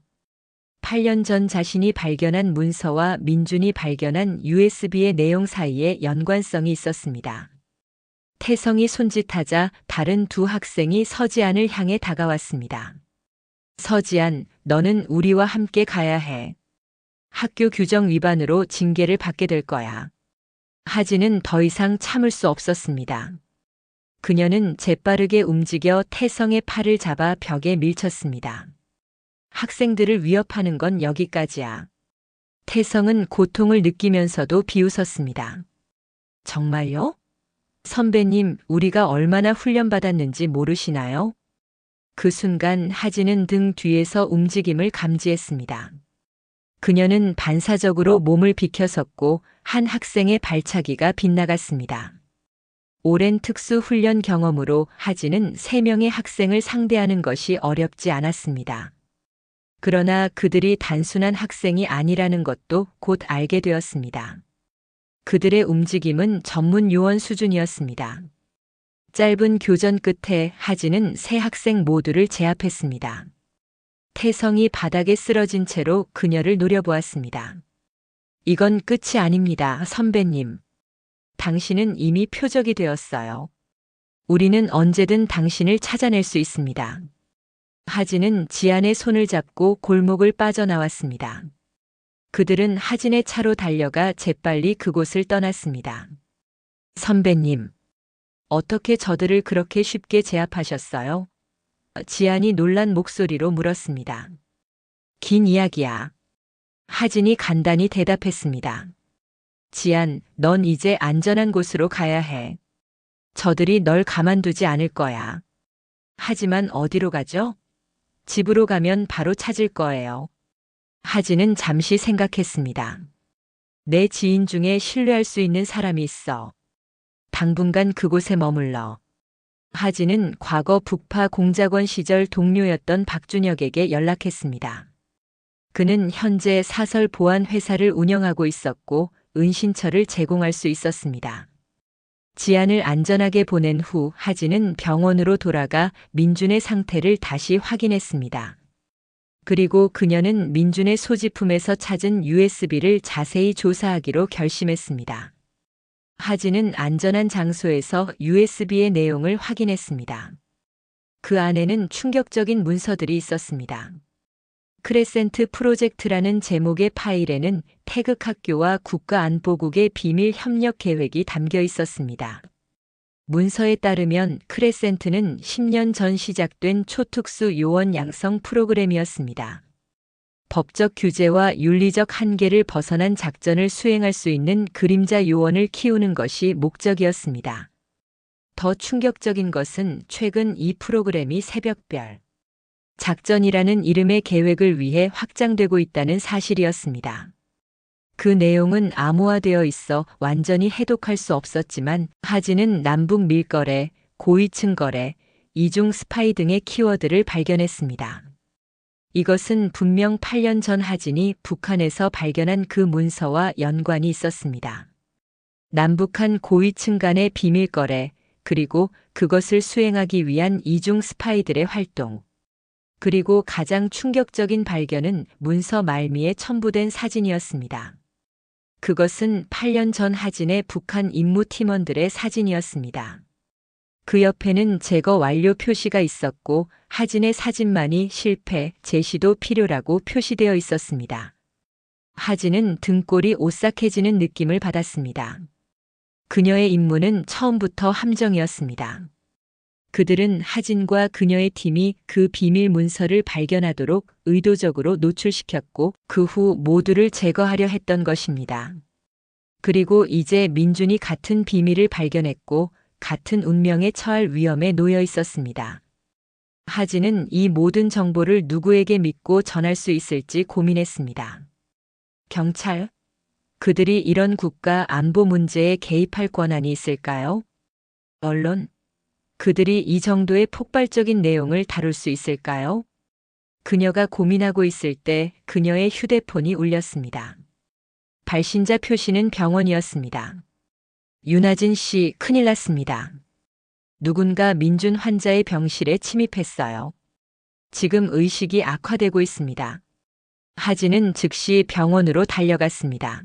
Speaker 2: 8년 전 자신이 발견한 문서와 민준이 발견한 USB의 내용 사이에 연관성이 있었습니다. 태성이 손짓하자 다른 두 학생이 서지안을 향해 다가왔습니다. 서지안, 너는 우리와 함께 가야 해. 학교 규정 위반으로 징계를 받게 될 거야. 하진은 더 이상 참을 수 없었습니다. 그녀는 재빠르게 움직여 태성의 팔을 잡아 벽에 밀쳤습니다. 학생들을 위협하는 건 여기까지야. 태성은 고통을 느끼면서도 비웃었습니다. 정말요? 선배님, 우리가 얼마나 훈련받았는지 모르시나요? 그 순간 하진은 등 뒤에서 움직임을 감지했습니다. 그녀는 반사적으로 몸을 비켜섰고 한 학생의 발차기가 빗나갔습니다. 오랜 특수 훈련 경험으로 하진은 3명의 학생을 상대하는 것이 어렵지 않았습니다. 그러나 그들이 단순한 학생이 아니라는 것도 곧 알게 되었습니다. 그들의 움직임은 전문 요원 수준이었습니다. 짧은 교전 끝에 하진은 3 학생 모두를 제압했습니다. 태성이 바닥에 쓰러진 채로 그녀를 노려보았습니다. 이건 끝이 아닙니다, 선배님. 당신은 이미 표적이 되었어요. 우리는 언제든 당신을 찾아낼 수 있습니다. 하진은 지안의 손을 잡고 골목을 빠져나왔습니다. 그들은 하진의 차로 달려가 재빨리 그곳을 떠났습니다. 선배님, 어떻게 저들을 그렇게 쉽게 제압하셨어요? 지안이 놀란 목소리로 물었습니다. 긴 이야기야. 하진이 간단히 대답했습니다. 지안, 넌 이제 안전한 곳으로 가야 해. 저들이 널 가만두지 않을 거야. 하지만 어디로 가죠? 집으로 가면 바로 찾을 거예요. 하진은 잠시 생각했습니다. 내 지인 중에 신뢰할 수 있는 사람이 있어. 당분간 그곳에 머물러. 하진은 과거 북파 공작원 시절 동료였던 박준혁에게 연락했습니다. 그는 현재 사설 보안 회사를 운영하고 있었고 은신처를 제공할 수 있었습니다. 지안을 안전하게 보낸 후 하진은 병원으로 돌아가 민준의 상태를 다시 확인했습니다. 그리고 그녀는 민준의 소지품에서 찾은 USB를 자세히 조사하기로 결심했습니다. 하진은 안전한 장소에서 USB의 내용을 확인했습니다. 그 안에는 충격적인 문서들이 있었습니다. 크레센트 프로젝트라는 제목의 파일에는 태극 학교와 국가안보국의 비밀 협력 계획이 담겨 있었습니다. 문서에 따르면 크레센트는 10년 전 시작된 초특수 요원 양성 프로그램이었습니다. 법적 규제와 윤리적 한계를 벗어난 작전을 수행할 수 있는 그림자 요원을 키우는 것이 목적이었습니다. 더 충격적인 것은 최근 이 프로그램이 새벽별 작전이라는 이름의 계획을 위해 확장되고 있다는 사실이었습니다. 그 내용은 암호화되어 있어 완전히 해독할 수 없었지만 하진은 남북 밀거래, 고위층 거래, 이중 스파이 등의 키워드를 발견했습니다. 이것은 분명 8년 전 하진이 북한에서 발견한 그 문서와 연관이 있었습니다. 남북한 고위층 간의 비밀 거래, 그리고 그것을 수행하기 위한 이중 스파이들의 활동. 그리고 가장 충격적인 발견은 문서 말미에 첨부된 사진이었습니다. 그것은 8년 전 하진의 북한 임무 팀원들의 사진이었습니다. 그 옆에는 제거 완료 표시가 있었고 하진의 사진만이 실패, 재시도 필요라고 표시되어 있었습니다. 하진은 등골이 오싹해지는 느낌을 받았습니다. 그녀의 임무는 처음부터 함정이었습니다. 그들은 하진과 그녀의 팀이 그 비밀 문서를 발견하도록 의도적으로 노출시켰고 그 후 모두를 제거하려 했던 것입니다. 그리고 이제 민준이 같은 비밀을 발견했고 같은 운명에 처할 위험에 놓여 있었습니다. 하진은 이 모든 정보를 누구에게 믿고 전할 수 있을지 고민했습니다. 경찰? 그들이 이런 국가 안보 문제에 개입할 권한이 있을까요? 언론? 그들이 이 정도의 폭발적인 내용을 다룰 수 있을까요? 그녀가 고민하고 있을 때 그녀의 휴대폰이 울렸습니다. 발신자 표시는 병원이었습니다. 윤하진 씨, 큰일 났습니다. 누군가 민준 환자의 병실에 침입했어요. 지금 의식이 악화되고 있습니다. 하진은 즉시 병원으로 달려갔습니다.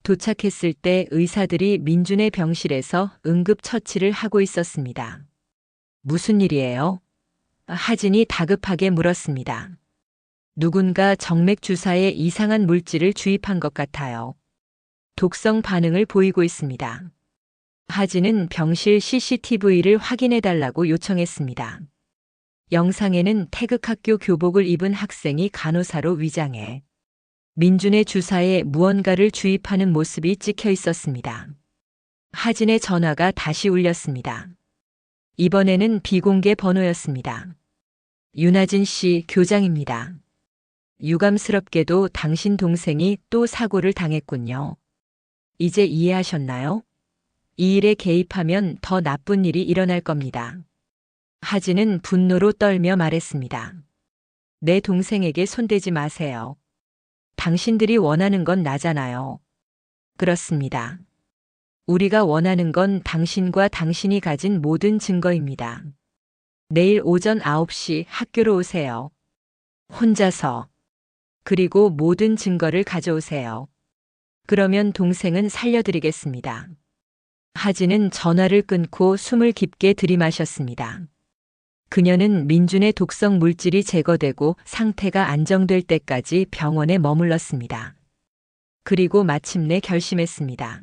Speaker 2: 도착했을 때 의사들이 민준의 병실에서 응급처치를 하고 있었습니다. 무슨 일이에요? 하진이 다급하게 물었습니다. 누군가 정맥 주사에 이상한 물질을 주입한 것 같아요. 독성 반응을 보이고 있습니다. 하진은 병실 CCTV를 확인해달라고 요청했습니다. 영상에는 태극학교 교복을 입은 학생이 간호사로 위장해 민준의 주사에 무언가를 주입하는 모습이 찍혀 있었습니다. 하진의 전화가 다시 울렸습니다. 이번에는 비공개 번호였습니다. 윤하진 씨, 교장입니다. 유감스럽게도 당신 동생이 또 사고를 당했군요. 이제 이해하셨나요? 이 일에 개입하면 더 나쁜 일이 일어날 겁니다. 하진은 분노로 떨며 말했습니다. 내 동생에게 손대지 마세요. 당신들이 원하는 건 나잖아요. 그렇습니다. 우리가 원하는 건 당신과 당신이 가진 모든 증거입니다. 내일 오전 9시 학교로 오세요. 혼자서. 그리고 모든 증거를 가져오세요. 그러면 동생은 살려드리겠습니다. 하진은 전화를 끊고 숨을 깊게 들이마셨습니다. 그녀는 민준의 독성 물질이 제거되고 상태가 안정될 때까지 병원에 머물렀습니다. 그리고 마침내 결심했습니다.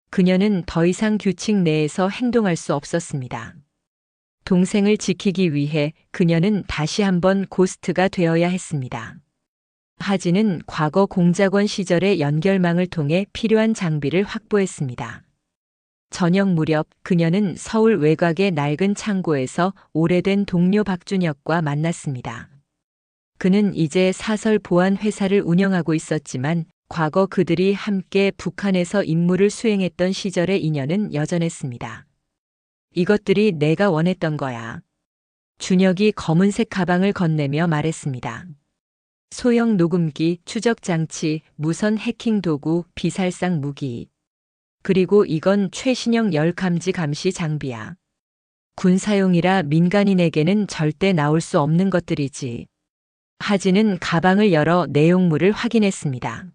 Speaker 2: 그녀는 더 이상 규칙 내에서 행동할 수 없었습니다. 동생을 지키기 위해 그녀는 다시 한번 고스트가 되어야 했습니다. 하진은 과거 공작원 시절의 연결망을 통해 필요한 장비를 확보했습니다. 저녁 무렵 그녀는 서울 외곽의 낡은 창고에서 오래된 동료 박준혁과 만났습니다. 그는 이제 사설 보안 회사를 운영하고 있었지만 과거 그들이 함께 북한에서 임무를 수행했던 시절의 인연은 여전했습니다. 이것들이 내가 원했던 거야. 준혁이 검은색 가방을 건네며 말했습니다. 소형 녹음기, 추적 장치, 무선 해킹 도구, 비살상 무기. 그리고 이건 최신형 열감지 감시 장비야. 군사용이라 민간인에게는 절대 나올 수 없는 것들이지. 하진은 가방을 열어 내용물을 확인했습니다.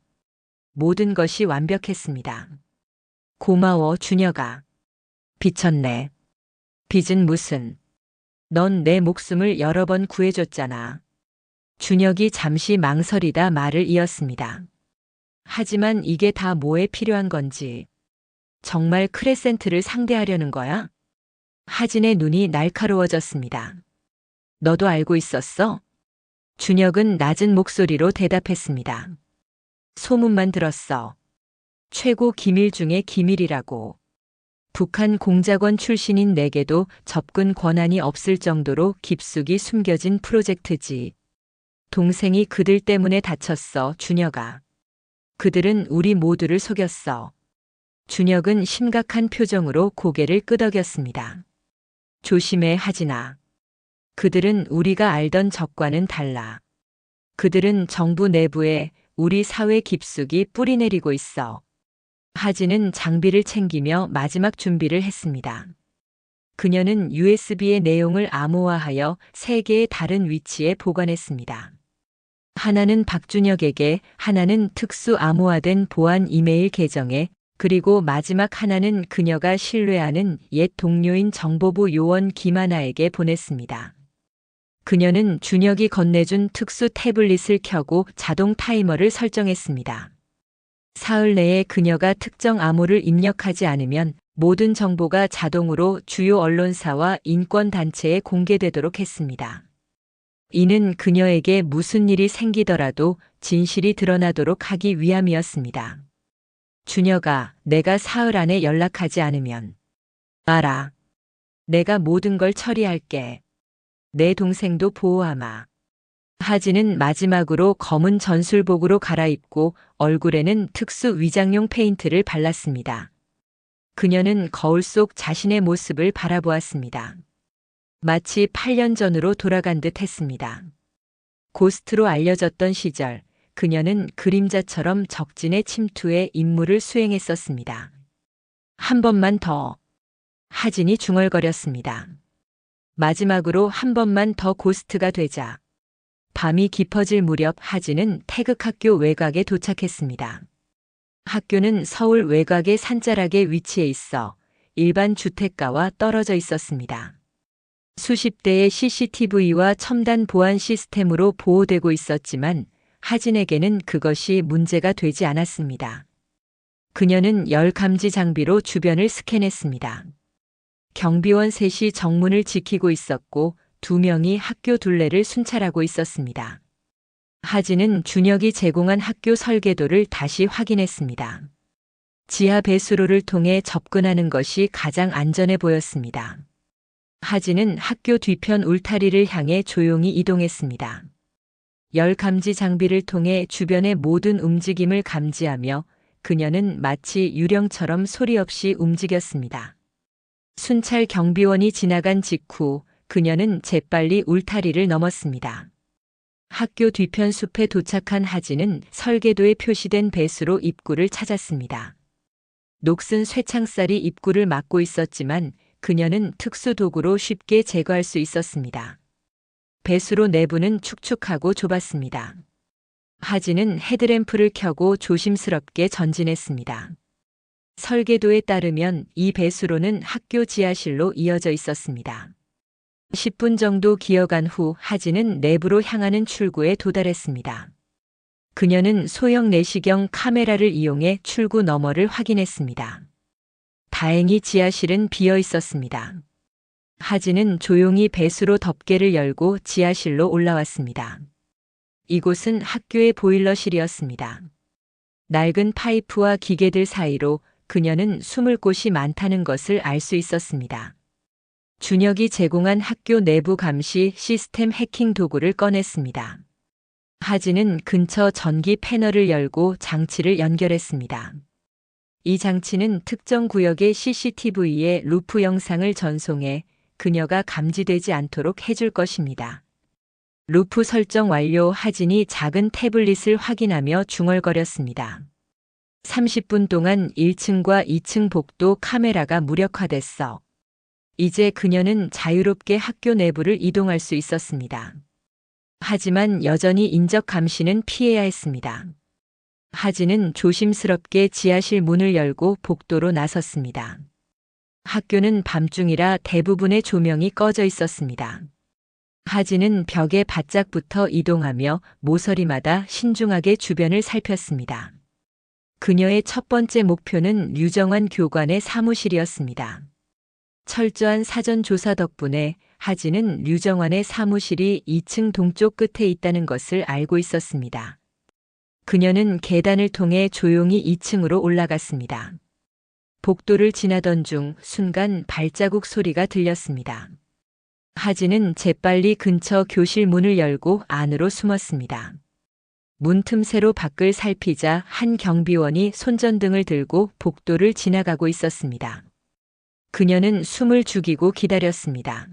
Speaker 2: 모든 것이 완벽했습니다. 고마워, 준혁아. 빚졌네. 빚은 무슨. 넌 내 목숨을 여러 번 구해줬잖아. 준혁이 잠시 망설이다 말을 이었습니다. 하지만 이게 다 뭐에 필요한 건지. 정말 크레센트를 상대하려는 거야? 하진의 눈이 날카로워졌습니다. 너도 알고 있었어? 준혁은 낮은 목소리로 대답했습니다. 소문만 들었어. 최고 기밀 중에 기밀이라고. 북한 공작원 출신인 내게도 접근 권한이 없을 정도로 깊숙이 숨겨진 프로젝트지. 동생이 그들 때문에 다쳤어, 준혁아. 그들은 우리 모두를 속였어. 준혁은 심각한 표정으로 고개를 끄덕였습니다. 조심해, 하진아. 그들은 우리가 알던 적과는 달라. 그들은 정부 내부에 우리 사회 깊숙이 뿌리내리고 있어. 하진은 장비를 챙기며 마지막 준비를 했습니다. 그녀는 USB의 내용을 암호화하여 3개의 다른 위치에 보관했습니다. 하나는 박준혁에게, 하나는 특수 암호화된 보안 이메일 계정에, 그리고 마지막 하나는 그녀가 신뢰하는 옛 동료인 정보부 요원 김하나에게 보냈습니다. 그녀는 준혁이 건네준 특수 태블릿을 켜고 자동 타이머를 설정했습니다. 사흘 내에 그녀가 특정 암호를 입력하지 않으면 모든 정보가 자동으로 주요 언론사와 인권단체에 공개되도록 했습니다. 이는 그녀에게 무슨 일이 생기더라도 진실이 드러나도록 하기 위함이었습니다. 준혁아, 내가 사흘 안에 연락하지 않으면 알아. 내가 모든 걸 처리할게. 내 동생도 보호하마. 하진은 마지막으로 검은 전술복으로 갈아입고 얼굴에는 특수 위장용 페인트를 발랐습니다. 그녀는 거울 속 자신의 모습을 바라보았습니다. 마치 8년 전으로 돌아간 듯 했습니다. 고스트로 알려졌던 시절, 그녀는 그림자처럼 적진의 침투에 임무를 수행했었습니다. 한 번만 더. 하진이 중얼거렸습니다. 마지막으로 한 번만 더 고스트가 되자. 밤이 깊어질 무렵 하진은 태극학교 외곽에 도착했습니다. 학교는 서울 외곽의 산자락에 위치해 있어 일반 주택가와 떨어져 있었습니다. 수십 대의 CCTV와 첨단 보안 시스템으로 보호되고 있었지만 하진에게는 그것이 문제가 되지 않았습니다. 그녀는 열 감지 장비로 주변을 스캔했습니다. 경비원 셋이 정문을 지키고 있었고 2명이 학교 둘레를 순찰하고 있었습니다. 하진은 준혁이 제공한 학교 설계도를 다시 확인했습니다. 지하 배수로를 통해 접근하는 것이 가장 안전해 보였습니다. 하진은 학교 뒤편 울타리를 향해 조용히 이동했습니다. 열 감지 장비를 통해 주변의 모든 움직임을 감지하며 그녀는 마치 유령처럼 소리 없이 움직였습니다. 순찰 경비원이 지나간 직후 그녀는 재빨리 울타리를 넘었습니다. 학교 뒤편 숲에 도착한 하진은 설계도에 표시된 배수로 입구를 찾았습니다. 녹슨 쇠창살이 입구를 막고 있었지만 그녀는 특수 도구로 쉽게 제거할 수 있었습니다. 배수로 내부는 축축하고 좁았습니다. 하진은 헤드램프를 켜고 조심스럽게 전진했습니다. 설계도에 따르면 이 배수로는 학교 지하실로 이어져 있었습니다. 10분 정도 기어간 후 하진은 내부로 향하는 출구에 도달했습니다. 그녀는 소형 내시경 카메라를 이용해 출구 너머를 확인했습니다. 다행히 지하실은 비어 있었습니다. 하진은 조용히 배수로 덮개를 열고 지하실로 올라왔습니다. 이곳은 학교의 보일러실이었습니다. 낡은 파이프와 기계들 사이로 그녀는 숨을 곳이 많다는 것을 알 수 있었습니다. 준혁이 제공한 학교 내부 감시 시스템 해킹 도구를 꺼냈습니다. 하진은 근처 전기 패널을 열고 장치를 연결했습니다. 이 장치는 특정 구역의 CCTV에 루프 영상을 전송해 그녀가 감지되지 않도록 해줄 것입니다. 루프 설정 완료. 하진이 작은 태블릿을 확인하며 중얼거렸습니다. 30분 동안 1층과 2층 복도 카메라가 무력화됐어. 이제 그녀는 자유롭게 학교 내부를 이동할 수 있었습니다. 하지만 여전히 인적 감시는 피해야 했습니다. 하진은 조심스럽게 지하실 문을 열고 복도로 나섰습니다. 학교는 밤중이라 대부분의 조명이 꺼져 있었습니다. 하진은 벽에 바짝 붙어 이동하며 모서리마다 신중하게 주변을 살폈습니다. 그녀의 첫 번째 목표는 류정환 교관의 사무실이었습니다. 철저한 사전 조사 덕분에 하진은 류정환의 사무실이 2층 동쪽 끝에 있다는 것을 알고 있었습니다. 그녀는 계단을 통해 조용히 2층으로 올라갔습니다. 복도를 지나던 중 순간 발자국 소리가 들렸습니다. 하진은 재빨리 근처 교실 문을 열고 안으로 숨었습니다. 문 틈새로 밖을 살피자 한 경비원이 손전등을 들고 복도를 지나가고 있었습니다. 그녀는 숨을 죽이고 기다렸습니다.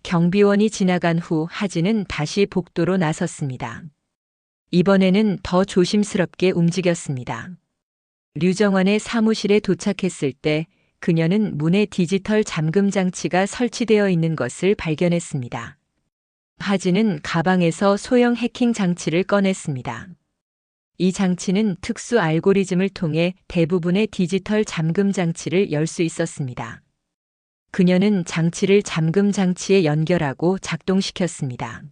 Speaker 2: 경비원이 지나간 후 하진은 다시 복도로 나섰습니다. 이번에는 더 조심스럽게 움직였습니다. 류정환의 사무실에 도착했을 때 그녀는 문에 디지털 잠금 장치가 설치되어 있는 것을 발견했습니다. 하진은 가방에서 소형 해킹 장치를 꺼냈습니다. 이 장치는 특수 알고리즘을 통해 대부분의 디지털 잠금 장치를 열 수 있었습니다. 그녀는 장치를 잠금 장치에 연결하고 작동시켰습니다.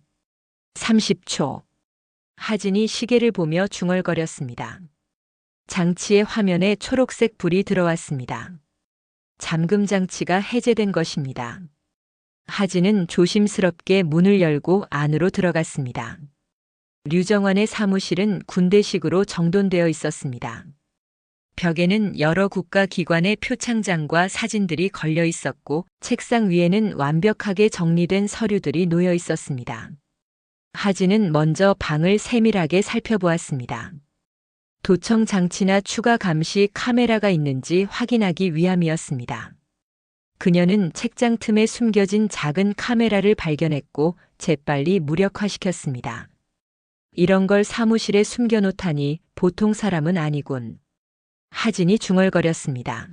Speaker 2: 30초. 하진이 시계를 보며 중얼거렸습니다. 장치의 화면에 초록색 불이 들어왔습니다. 잠금 장치가 해제된 것입니다. 하진은 조심스럽게 문을 열고 안으로 들어갔습니다. 류정환의 사무실은 군대식으로 정돈되어 있었습니다. 벽에는 여러 국가기관의 표창장과 사진들이 걸려 있었고 책상 위에는 완벽하게 정리된 서류들이 놓여 있었습니다. 하진은 먼저 방을 세밀하게 살펴보았습니다. 도청 장치나 추가 감시 카메라가 있는지 확인하기 위함이었습니다. 그녀는 책장 틈에 숨겨진 작은 카메라를 발견했고 재빨리 무력화시켰습니다. 이런 걸 사무실에 숨겨놓다니 보통 사람은 아니군. 하진이 중얼거렸습니다.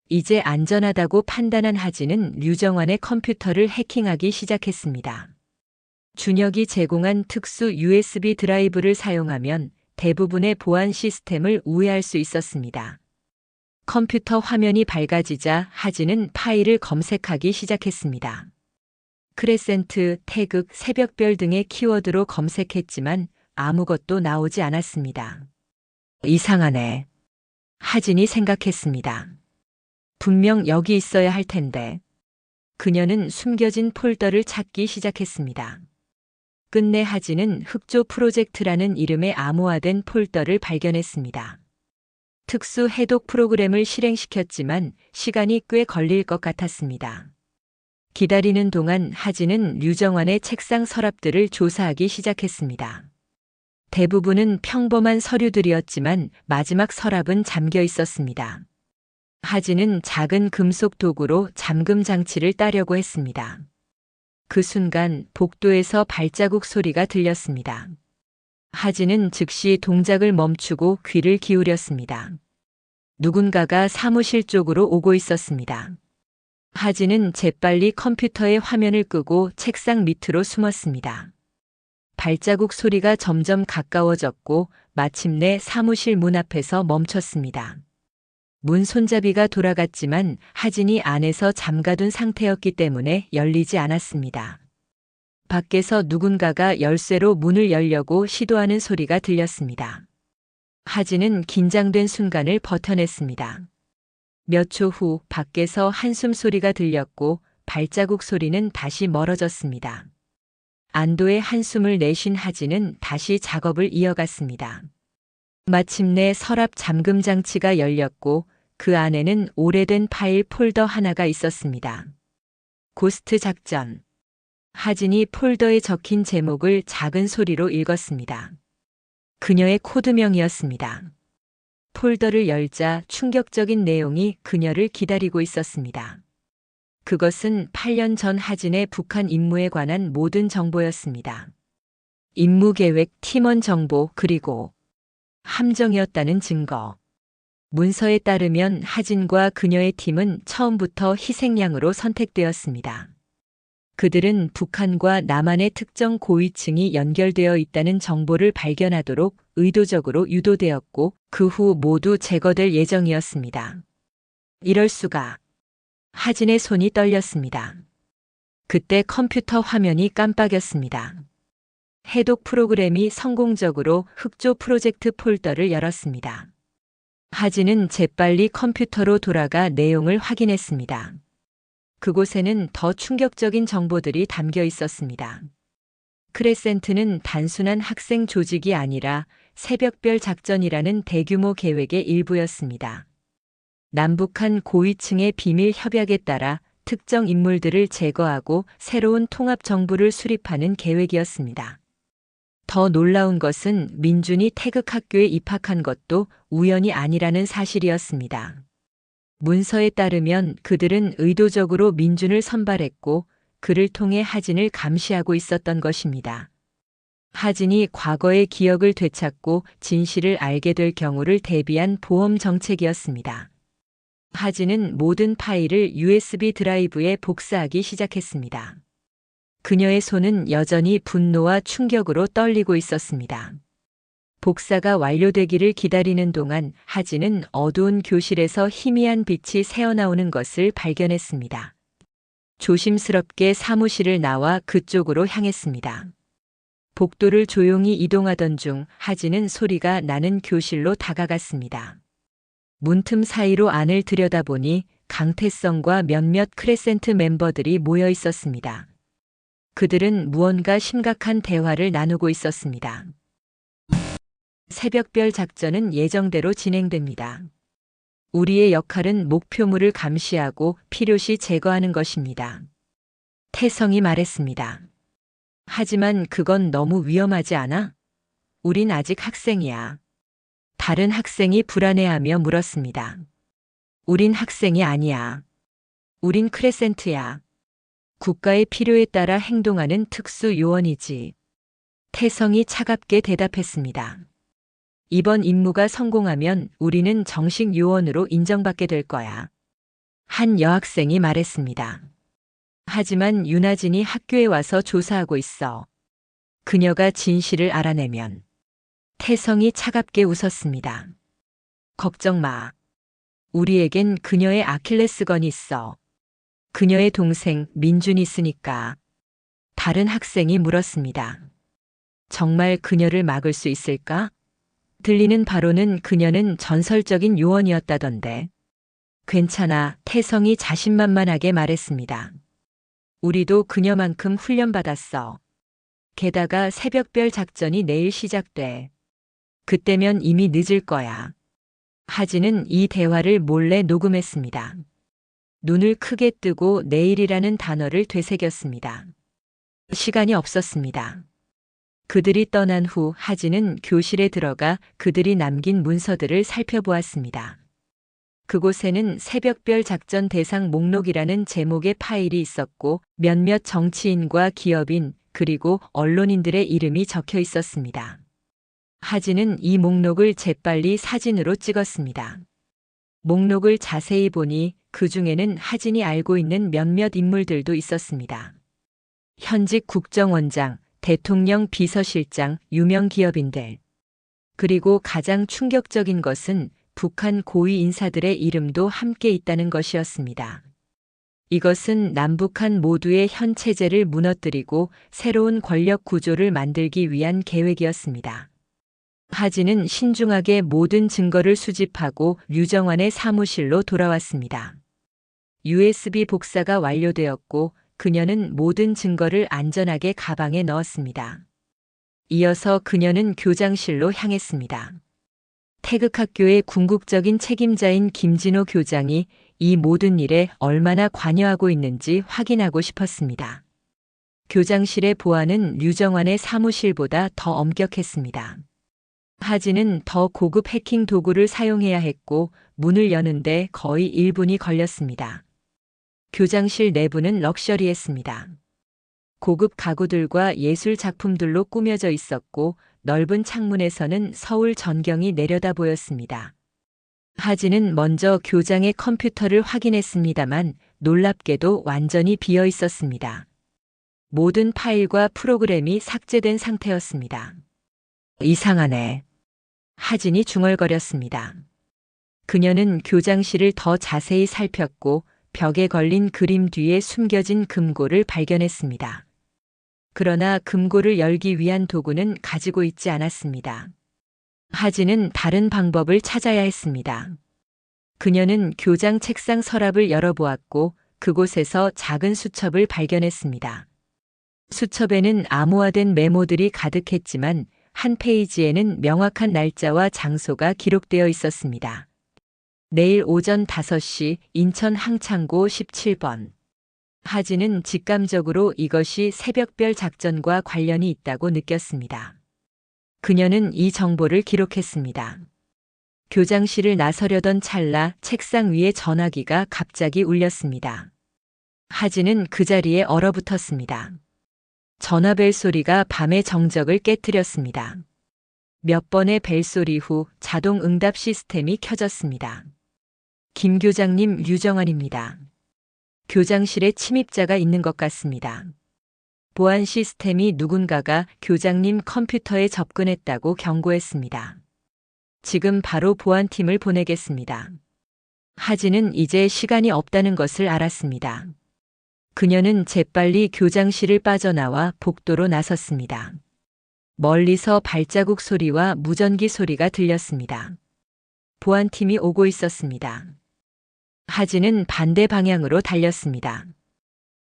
Speaker 2: 이제 안전하다고 판단한 하진은 류정환의 컴퓨터를 해킹하기 시작했습니다. 준혁이 제공한 특수 USB 드라이브를 사용하면 대부분의 보안 시스템을 우회할 수 있었습니다. 컴퓨터 화면이 밝아지자 하진은 파일을 검색하기 시작했습니다. 크레센트, 태극, 새벽별 등의 키워드로 검색했지만 아무것도 나오지 않았습니다. 이상하네. 하진이 생각했습니다. 분명 여기 있어야 할 텐데. 그녀는 숨겨진 폴더를 찾기 시작했습니다. 끝내 하진은 흑조 프로젝트라는 이름의 암호화된 폴더를 발견했습니다. 특수 해독 프로그램을 실행시켰지만 시간이 꽤 걸릴 것 같았습니다. 기다리는 동안 하진은 류정환의 책상 서랍들을 조사하기 시작했습니다. 대부분은 평범한 서류들이었지만 마지막 서랍은 잠겨 있었습니다. 하진은 작은 금속 도구로 잠금 장치를 따려고 했습니다. 그 순간 복도에서 발자국 소리가 들렸습니다. 하진은 즉시 동작을 멈추고 귀를 기울였습니다. 누군가가 사무실 쪽으로 오고 있었습니다. 하진은 재빨리 컴퓨터의 화면을 끄고 책상 밑으로 숨었습니다. 발자국 소리가 점점 가까워졌고 마침내 사무실 문 앞에서 멈췄습니다. 문 손잡이가 돌아갔지만 하진이 안에서 잠가둔 상태였기 때문에 열리지 않았습니다. 밖에서 누군가가 열쇠로 문을 열려고 시도하는 소리가 들렸습니다. 하진은 긴장된 순간을 버텨냈습니다. 몇 초 후 밖에서 한숨 소리가 들렸고 발자국 소리는 다시 멀어졌습니다. 안도의 한숨을 내쉰 하진은 다시 작업을 이어갔습니다. 마침내 서랍 잠금 장치가 열렸고 그 안에는 오래된 파일 폴더 하나가 있었습니다. 고스트 작전. 하진이 폴더에 적힌 제목을 작은 소리로 읽었습니다. 그녀의 코드명이었습니다. 폴더를 열자 충격적인 내용이 그녀를 기다리고 있었습니다. 그것은 8년 전 하진의 북한 임무에 관한 모든 정보였습니다. 임무 계획, 팀원 정보, 그리고 함정이었다는 증거. 문서에 따르면 하진과 그녀의 팀은 처음부터 희생양으로 선택되었습니다. 그들은 북한과 남한의 특정 고위층이 연결되어 있다는 정보를 발견하도록 의도적으로 유도되었고 그 후 모두 제거될 예정이었습니다. 이럴 수가. 하진의 손이 떨렸습니다. 그때 컴퓨터 화면이 깜빡였습니다. 해독 프로그램이 성공적으로 흑조 프로젝트 폴더를 열었습니다. 하진은 재빨리 컴퓨터로 돌아가 내용을 확인했습니다. 그곳에는 더 충격적인 정보들이 담겨 있었습니다. 크레센트는 단순한 학생 조직이 아니라 새벽별 작전이라는 대규모 계획의 일부였습니다. 남북한 고위층의 비밀 협약에 따라 특정 인물들을 제거하고 새로운 통합 정부를 수립하는 계획이었습니다. 더 놀라운 것은 민준이 태극학교에 입학한 것도 우연이 아니라는 사실이었습니다. 문서에 따르면 그들은 의도적으로 민준을 선발했고 그를 통해 하진을 감시하고 있었던 것입니다. 하진이 과거의 기억을 되찾고 진실을 알게 될 경우를 대비한 보험 정책이었습니다. 하진은 모든 파일을 USB 드라이브에 복사하기 시작했습니다. 그녀의 손은 여전히 분노와 충격으로 떨리고 있었습니다. 복사가 완료되기를 기다리는 동안 하진은 어두운 교실에서 희미한 빛이 새어나오는 것을 발견했습니다. 조심스럽게 사무실을 나와 그쪽으로 향했습니다. 복도를 조용히 이동하던 중 하진은 소리가 나는 교실로 다가갔습니다. 문틈 사이로 안을 들여다보니 강태성과 몇몇 크레센트 멤버들이 모여 있었습니다. 그들은 무언가 심각한 대화를 나누고 있었습니다. 새벽별 작전은 예정대로 진행됩니다. 우리의 역할은 목표물을 감시하고 필요시 제거하는 것입니다. 태성이 말했습니다. 하지만 그건 너무 위험하지 않아? 우린 아직 학생이야. 다른 학생이 불안해하며 물었습니다. 우린 학생이 아니야. 우린 크레센트야. 국가의 필요에 따라 행동하는 특수 요원이지. 태성이 차갑게 대답했습니다. 이번 임무가 성공하면 우리는 정식 요원으로 인정받게 될 거야. 한 여학생이 말했습니다. 하지만 윤하진이 학교에 와서 조사하고 있어. 그녀가 진실을 알아내면. 태성이 차갑게 웃었습니다. 걱정 마. 우리에겐 그녀의 아킬레스건이 있어. 그녀의 동생 민준이 있으니까. 다른 학생이 물었습니다. 정말 그녀를 막을 수 있을까? 들리는 바로는 그녀는 전설적인 요원이었다던데. 괜찮아, 태성이 자신만만하게 말했습니다. 우리도 그녀만큼 훈련받았어. 게다가 새벽별 작전이 내일 시작돼. 그때면 이미 늦을 거야. 하진은 이 대화를 몰래 녹음했습니다. 눈을 크게 뜨고 내일이라는 단어를 되새겼습니다. 시간이 없었습니다. 그들이 떠난 후 하진은 교실에 들어가 그들이 남긴 문서들을 살펴보았습니다. 그곳에는 새벽별 작전 대상 목록이라는 제목의 파일이 있었고 몇몇 정치인과 기업인 그리고 언론인들의 이름이 적혀 있었습니다. 하진은 이 목록을 재빨리 사진으로 찍었습니다. 목록을 자세히 보니 그 중에는 하진이 알고 있는 몇몇 인물들도 있었습니다. 현직 국정원장, 대통령 비서실장, 유명 기업인들. 그리고 가장 충격적인 것은 북한 고위 인사들의 이름도 함께 있다는 것이었습니다. 이것은 남북한 모두의 현 체제를 무너뜨리고 새로운 권력 구조를 만들기 위한 계획이었습니다. 하진은 신중하게 모든 증거를 수집하고 류정환의 사무실로 돌아왔습니다. USB 복사가 완료되었고 그녀는 모든 증거를 안전하게 가방에 넣었습니다. 이어서 그녀는 교장실로 향했습니다. 태극학교의 궁극적인 책임자인 김진호 교장이 이 모든 일에 얼마나 관여하고 있는지 확인하고 싶었습니다. 교장실의 보안은 류정환의 사무실보다 더 엄격했습니다. 하진은 더 고급 해킹 도구를 사용해야 했고 문을 여는데 거의 1분이 걸렸습니다. 교장실 내부는 럭셔리했습니다. 고급 가구들과 예술 작품들로 꾸며져 있었고 넓은 창문에서는 서울 전경이 내려다 보였습니다. 하진은 먼저 교장의 컴퓨터를 확인했습니다만 놀랍게도 완전히 비어 있었습니다. 모든 파일과 프로그램이 삭제된 상태였습니다. 이상하네. 하진이 중얼거렸습니다. 그녀는 교장실을 더 자세히 살폈고 벽에 걸린 그림 뒤에 숨겨진 금고를 발견했습니다. 그러나 금고를 열기 위한 도구는 가지고 있지 않았습니다. 하진은 다른 방법을 찾아야 했습니다. 그녀는 교장 책상 서랍을 열어보았고 그곳에서 작은 수첩을 발견했습니다. 수첩에는 암호화된 메모들이 가득했지만 한 페이지에는 명확한 날짜와 장소가 기록되어 있었습니다. 내일 오전 5시 인천 항창고 17번. 하진은 직감적으로 이것이 새벽별 작전과 관련이 있다고 느꼈습니다. 그녀는 이 정보를 기록했습니다. 교장실을 나서려던 찰나 책상 위에 전화기가 갑자기 울렸습니다. 하진은 그 자리에 얼어붙었습니다. 전화벨 소리가 밤의 정적을 깨뜨렸습니다. 몇 번의 벨소리 후 자동 응답 시스템이 켜졌습니다. 김 교장님, 류정환입니다. 교장실에 침입자가 있는 것 같습니다. 보안 시스템이 누군가가 교장님 컴퓨터에 접근했다고 경고했습니다. 지금 바로 보안팀을 보내겠습니다. 하진은 이제 시간이 없다는 것을 알았습니다. 그녀는 재빨리 교장실을 빠져나와 복도로 나섰습니다. 멀리서 발자국 소리와 무전기 소리가 들렸습니다. 보안팀이 오고 있었습니다. 하진은 반대 방향으로 달렸습니다.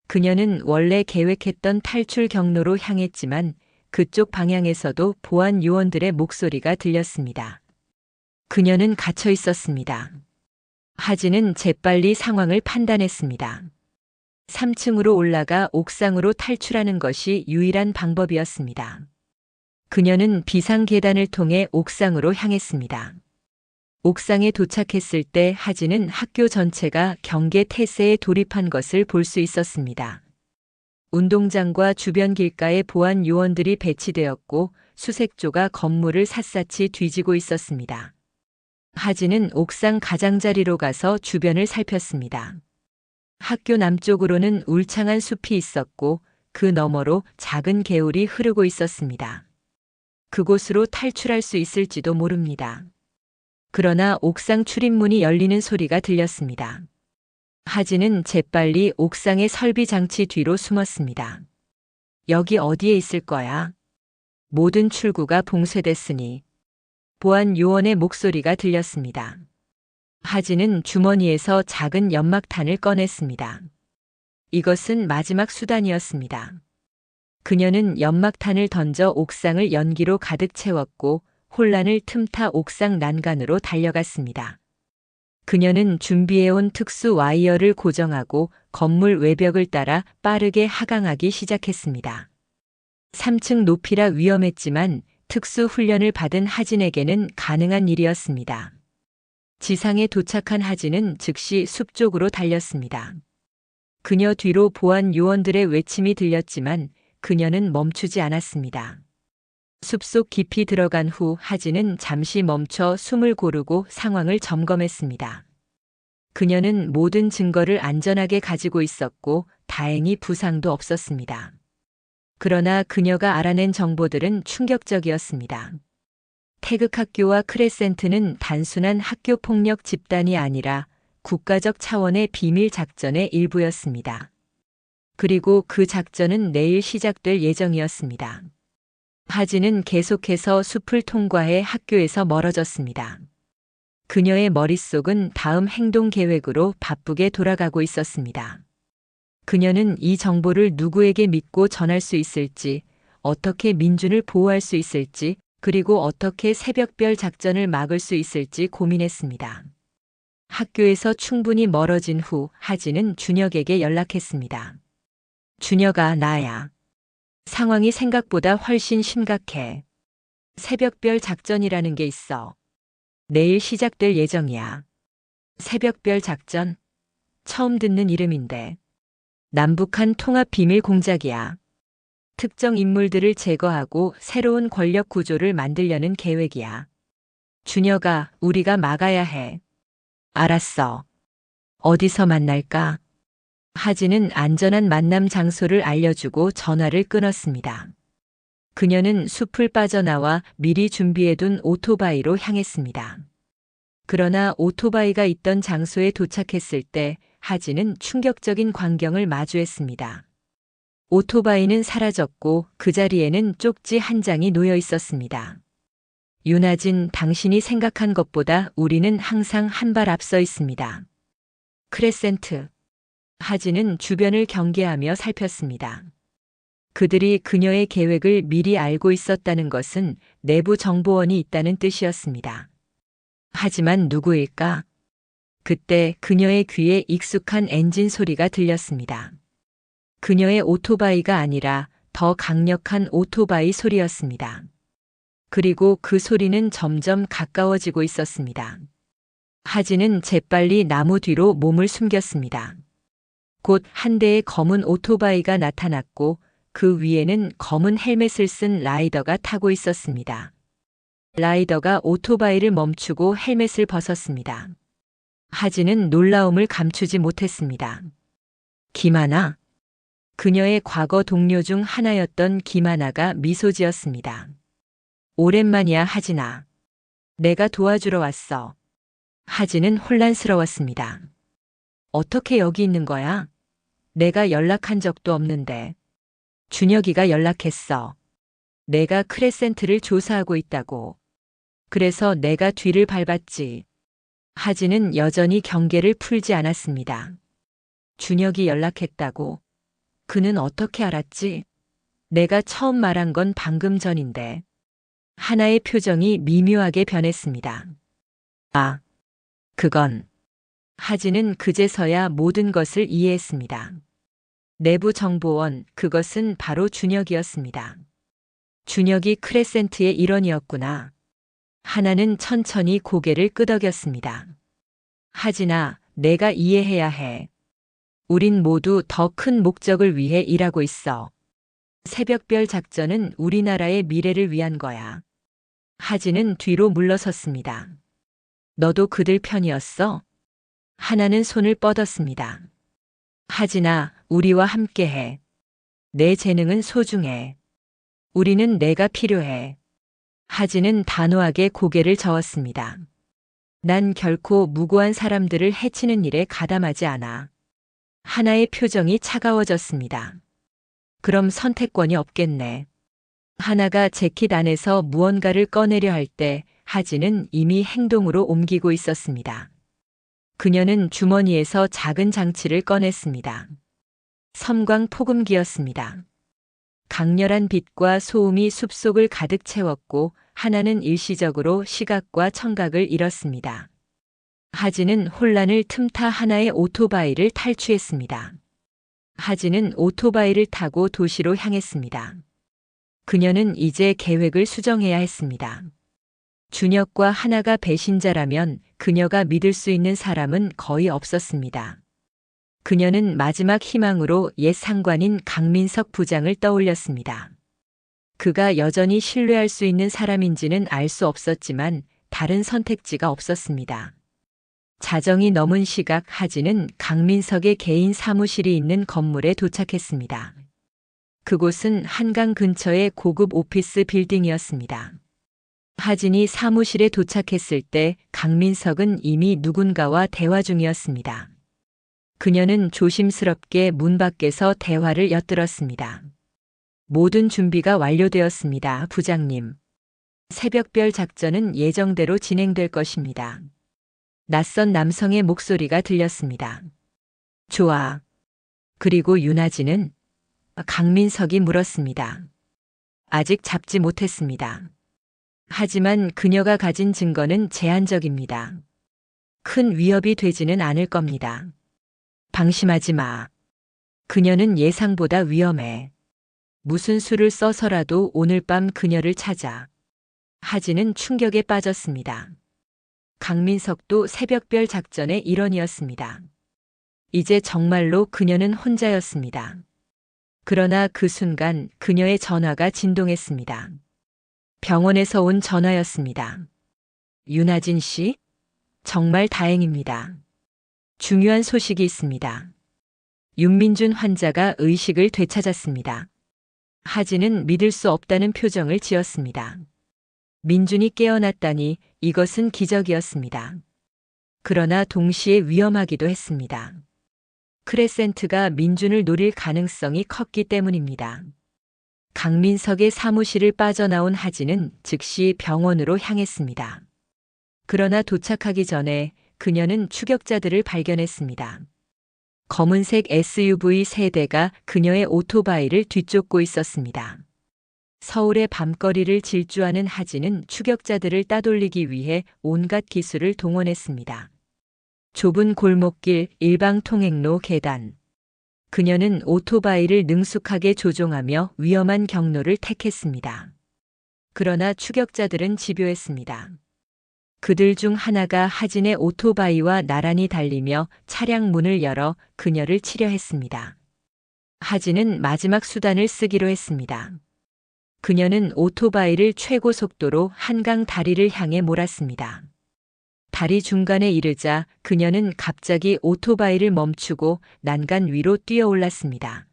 Speaker 2: 그녀는 원래 계획했던 탈출 경로로 향했지만 그쪽 방향에서도 보안 요원들의 목소리가 들렸습니다. 그녀는 갇혀 있었습니다. 하진은 재빨리 상황을 판단했습니다. 3층으로 올라가 옥상으로 탈출하는 것이 유일한 방법이었습니다. 그녀는 비상 계단을 통해 옥상으로 향했습니다. 옥상에 도착했을 때 하진은 학교 전체가 경계 태세에 돌입한 것을 볼 수 있었습니다. 운동장과 주변 길가에 보안 요원들이 배치되었고 수색조가 건물을 샅샅이 뒤지고 있었습니다. 하진은 옥상 가장자리로 가서 주변을 살폈습니다. 학교 남쪽으로는 울창한 숲이 있었고 그 너머로 작은 개울이 흐르고 있었습니다. 그곳으로 탈출할 수 있을지도 모릅니다. 그러나 옥상 출입문이 열리는 소리가 들렸습니다. 하진은 재빨리 옥상의 설비 장치 뒤로 숨었습니다. 여기 어디에 있을 거야? 모든 출구가 봉쇄됐으니. 보안 요원의 목소리가 들렸습니다. 하진은 주머니에서 작은 연막탄을 꺼냈습니다. 이것은 마지막 수단이었습니다. 그녀는 연막탄을 던져 옥상을 연기로 가득 채웠고 혼란을 틈타 옥상 난간으로 달려갔습니다. 그녀는 준비해온 특수 와이어를 고정하고 건물 외벽을 따라 빠르게 하강하기 시작했습니다. 3층 높이라 위험했지만 특수 훈련을 받은 하진에게는 가능한 일이었습니다. 지상에 도착한 하진은 즉시 숲 쪽으로 달렸습니다. 그녀 뒤로 보안 요원들의 외침이 들렸지만 그녀는 멈추지 않았습니다. 숲속 깊이 들어간 후 하진은 잠시 멈춰 숨을 고르고 상황을 점검했습니다. 그녀는 모든 증거를 안전하게 가지고 있었고 다행히 부상도 없었습니다. 그러나 그녀가 알아낸 정보들은 충격적이었습니다. 태극학교와 크레센트는 단순한 학교 폭력 집단이 아니라 국가적 차원의 비밀 작전의 일부였습니다. 그리고 그 작전은 내일 시작될 예정이었습니다. 하진은 계속해서 숲을 통과해 학교에서 멀어졌습니다. 그녀의 머릿속은 다음 행동 계획으로 바쁘게 돌아가고 있었습니다. 그녀는 이 정보를 누구에게 믿고 전할 수 있을지, 어떻게 민준을 보호할 수 있을지, 그리고 어떻게 새벽별 작전을 막을 수 있을지 고민했습니다. 학교에서 충분히 멀어진 후 하진은 준혁에게 연락했습니다. 준혁아, 나야. 상황이 생각보다 훨씬 심각해. 새벽별 작전이라는 게 있어. 내일 시작될 예정이야. 새벽별 작전? 처음 듣는 이름인데. 남북한 통합 비밀 공작이야. 특정 인물들을 제거하고 새로운 권력 구조를 만들려는 계획이야. 준혁아, 우리가 막아야 해. 알았어. 어디서 만날까? 하진은 안전한 만남 장소를 알려주고 전화를 끊었습니다. 그녀는 숲을 빠져나와 미리 준비해둔 오토바이로 향했습니다. 그러나 오토바이가 있던 장소에 도착했을 때 하진은 충격적인 광경을 마주했습니다. 오토바이는 사라졌고 그 자리에는 쪽지 한 장이 놓여 있었습니다. 윤하진, 당신이 생각한 것보다 우리는 항상 한 발 앞서 있습니다. 크레센트. 하진은 주변을 경계하며 살폈습니다. 그들이 그녀의 계획을 미리 알고 있었다는 것은 내부 정보원이 있다는 뜻이었습니다. 하지만 누구일까? 그때 그녀의 귀에 익숙한 엔진 소리가 들렸습니다. 그녀의 오토바이가 아니라 더 강력한 오토바이 소리였습니다. 그리고 그 소리는 점점 가까워지고 있었습니다. 하진은 재빨리 나무 뒤로 몸을 숨겼습니다. 곧 한 대의 검은 오토바이가 나타났고 그 위에는 검은 헬멧을 쓴 라이더가 타고 있었습니다. 라이더가 오토바이를 멈추고 헬멧을 벗었습니다. 하진은 놀라움을 감추지 못했습니다. 김하나. 그녀의 과거 동료 중 하나였던 김하나가 미소 지었습니다. 오랜만이야, 하진아. 내가 도와주러 왔어. 하진은 혼란스러웠습니다. 어떻게 여기 있는 거야? 내가 연락한 적도 없는데. 준혁이가 연락했어. 내가 크레센트를 조사하고 있다고. 그래서 내가 뒤를 밟았지. 하진은 여전히 경계를 풀지 않았습니다. 준혁이 연락했다고? 그는 어떻게 알았지? 내가 처음 말한 건 방금 전인데. 하나의 표정이 미묘하게 변했습니다. 아, 그건. 하진은 그제서야 모든 것을 이해했습니다. 내부 정보원, 그것은 바로 준혁이었습니다. 준혁이 크레센트의 일원이었구나. 하나는 천천히 고개를 끄덕였습니다. 하진아, 내가 이해해야 해. 우린 모두 더 큰 목적을 위해 일하고 있어. 새벽별 작전은 우리나라의 미래를 위한 거야. 하진은 뒤로 물러섰습니다. 너도 그들 편이었어? 하나는 손을 뻗었습니다. 하진아, 우리와 함께해. 내 재능은 소중해. 우리는 내가 필요해. 하진은 단호하게 고개를 저었습니다. 난 결코 무고한 사람들을 해치는 일에 가담하지 않아. 하나의 표정이 차가워졌습니다. 그럼 선택권이 없겠네. 하나가 재킷 안에서 무언가를 꺼내려 할 때 하진은 이미 행동으로 옮기고 있었습니다. 그녀는 주머니에서 작은 장치를 꺼냈습니다. 섬광 포금기였습니다. 강렬한 빛과 소음이 숲속을 가득 채웠고 하나는 일시적으로 시각과 청각을 잃었습니다. 하진은 혼란을 틈타 하나의 오토바이를 탈취했습니다. 하진은 오토바이를 타고 도시로 향했습니다. 그녀는 이제 계획을 수정해야 했습니다. 준혁과 하나가 배신자라면 그녀가 믿을 수 있는 사람은 거의 없었습니다. 그녀는 마지막 희망으로 옛 상관인 강민석 부장을 떠올렸습니다. 그가 여전히 신뢰할 수 있는 사람인지는 알 수 없었지만 다른 선택지가 없었습니다. 자정이 넘은 시각 하진은 강민석의 개인 사무실이 있는 건물에 도착했습니다. 그곳은 한강 근처의 고급 오피스 빌딩이었습니다. 하진이 사무실에 도착했을 때 강민석은 이미 누군가와 대화 중이었습니다. 그녀는 조심스럽게 문 밖에서 대화를 엿들었습니다. 모든 준비가 완료되었습니다, 부장님. 새벽별 작전은 예정대로 진행될 것입니다. 낯선 남성의 목소리가 들렸습니다. 좋아. 그리고 윤아진은 강민석이 물었습니다. 아직 잡지 못했습니다. 하지만 그녀가 가진 증거는 제한적입니다. 큰 위협이 되지는 않을 겁니다. 방심하지 마. 그녀는 예상보다 위험해. 무슨 수를 써서라도 오늘 밤 그녀를 찾아. 하진은 충격에 빠졌습니다. 강민석도 새벽별 작전의 일원이었습니다. 이제 정말로 그녀는 혼자였습니다. 그러나 그 순간 그녀의 전화가 진동했습니다. 병원에서 온 전화였습니다. 윤아진 씨? 정말 다행입니다. 중요한 소식이 있습니다. 윤민준 환자가 의식을 되찾았습니다. 하진은 믿을 수 없다는 표정을 지었습니다. 민준이 깨어났다니 이것은 기적이었습니다. 그러나 동시에 위험하기도 했습니다. 크레센트가 민준을 노릴 가능성이 컸기 때문입니다. 강민석의 사무실을 빠져나온 하진은 즉시 병원으로 향했습니다. 그러나 도착하기 전에 그녀는 추격자들을 발견했습니다. 검은색 SUV 3대가 그녀의 오토바이를 뒤쫓고 있었습니다. 서울의 밤거리를 질주하는 하진은 추격자들을 따돌리기 위해 온갖 기술을 동원했습니다. 좁은 골목길, 일방통행로, 계단. 그녀는 오토바이를 능숙하게 조종하며 위험한 경로를 택했습니다. 그러나 추격자들은 집요했습니다. 그들 중 하나가 하진의 오토바이와 나란히 달리며 차량 문을 열어 그녀를 치려 했습니다. 하진은 마지막 수단을 쓰기로 했습니다. 그녀는 오토바이를 최고 속도로 한강 다리를 향해 몰았습니다. 다리 중간에 이르자 그녀는 갑자기 오토바이를 멈추고 난간 위로 뛰어올랐습니다.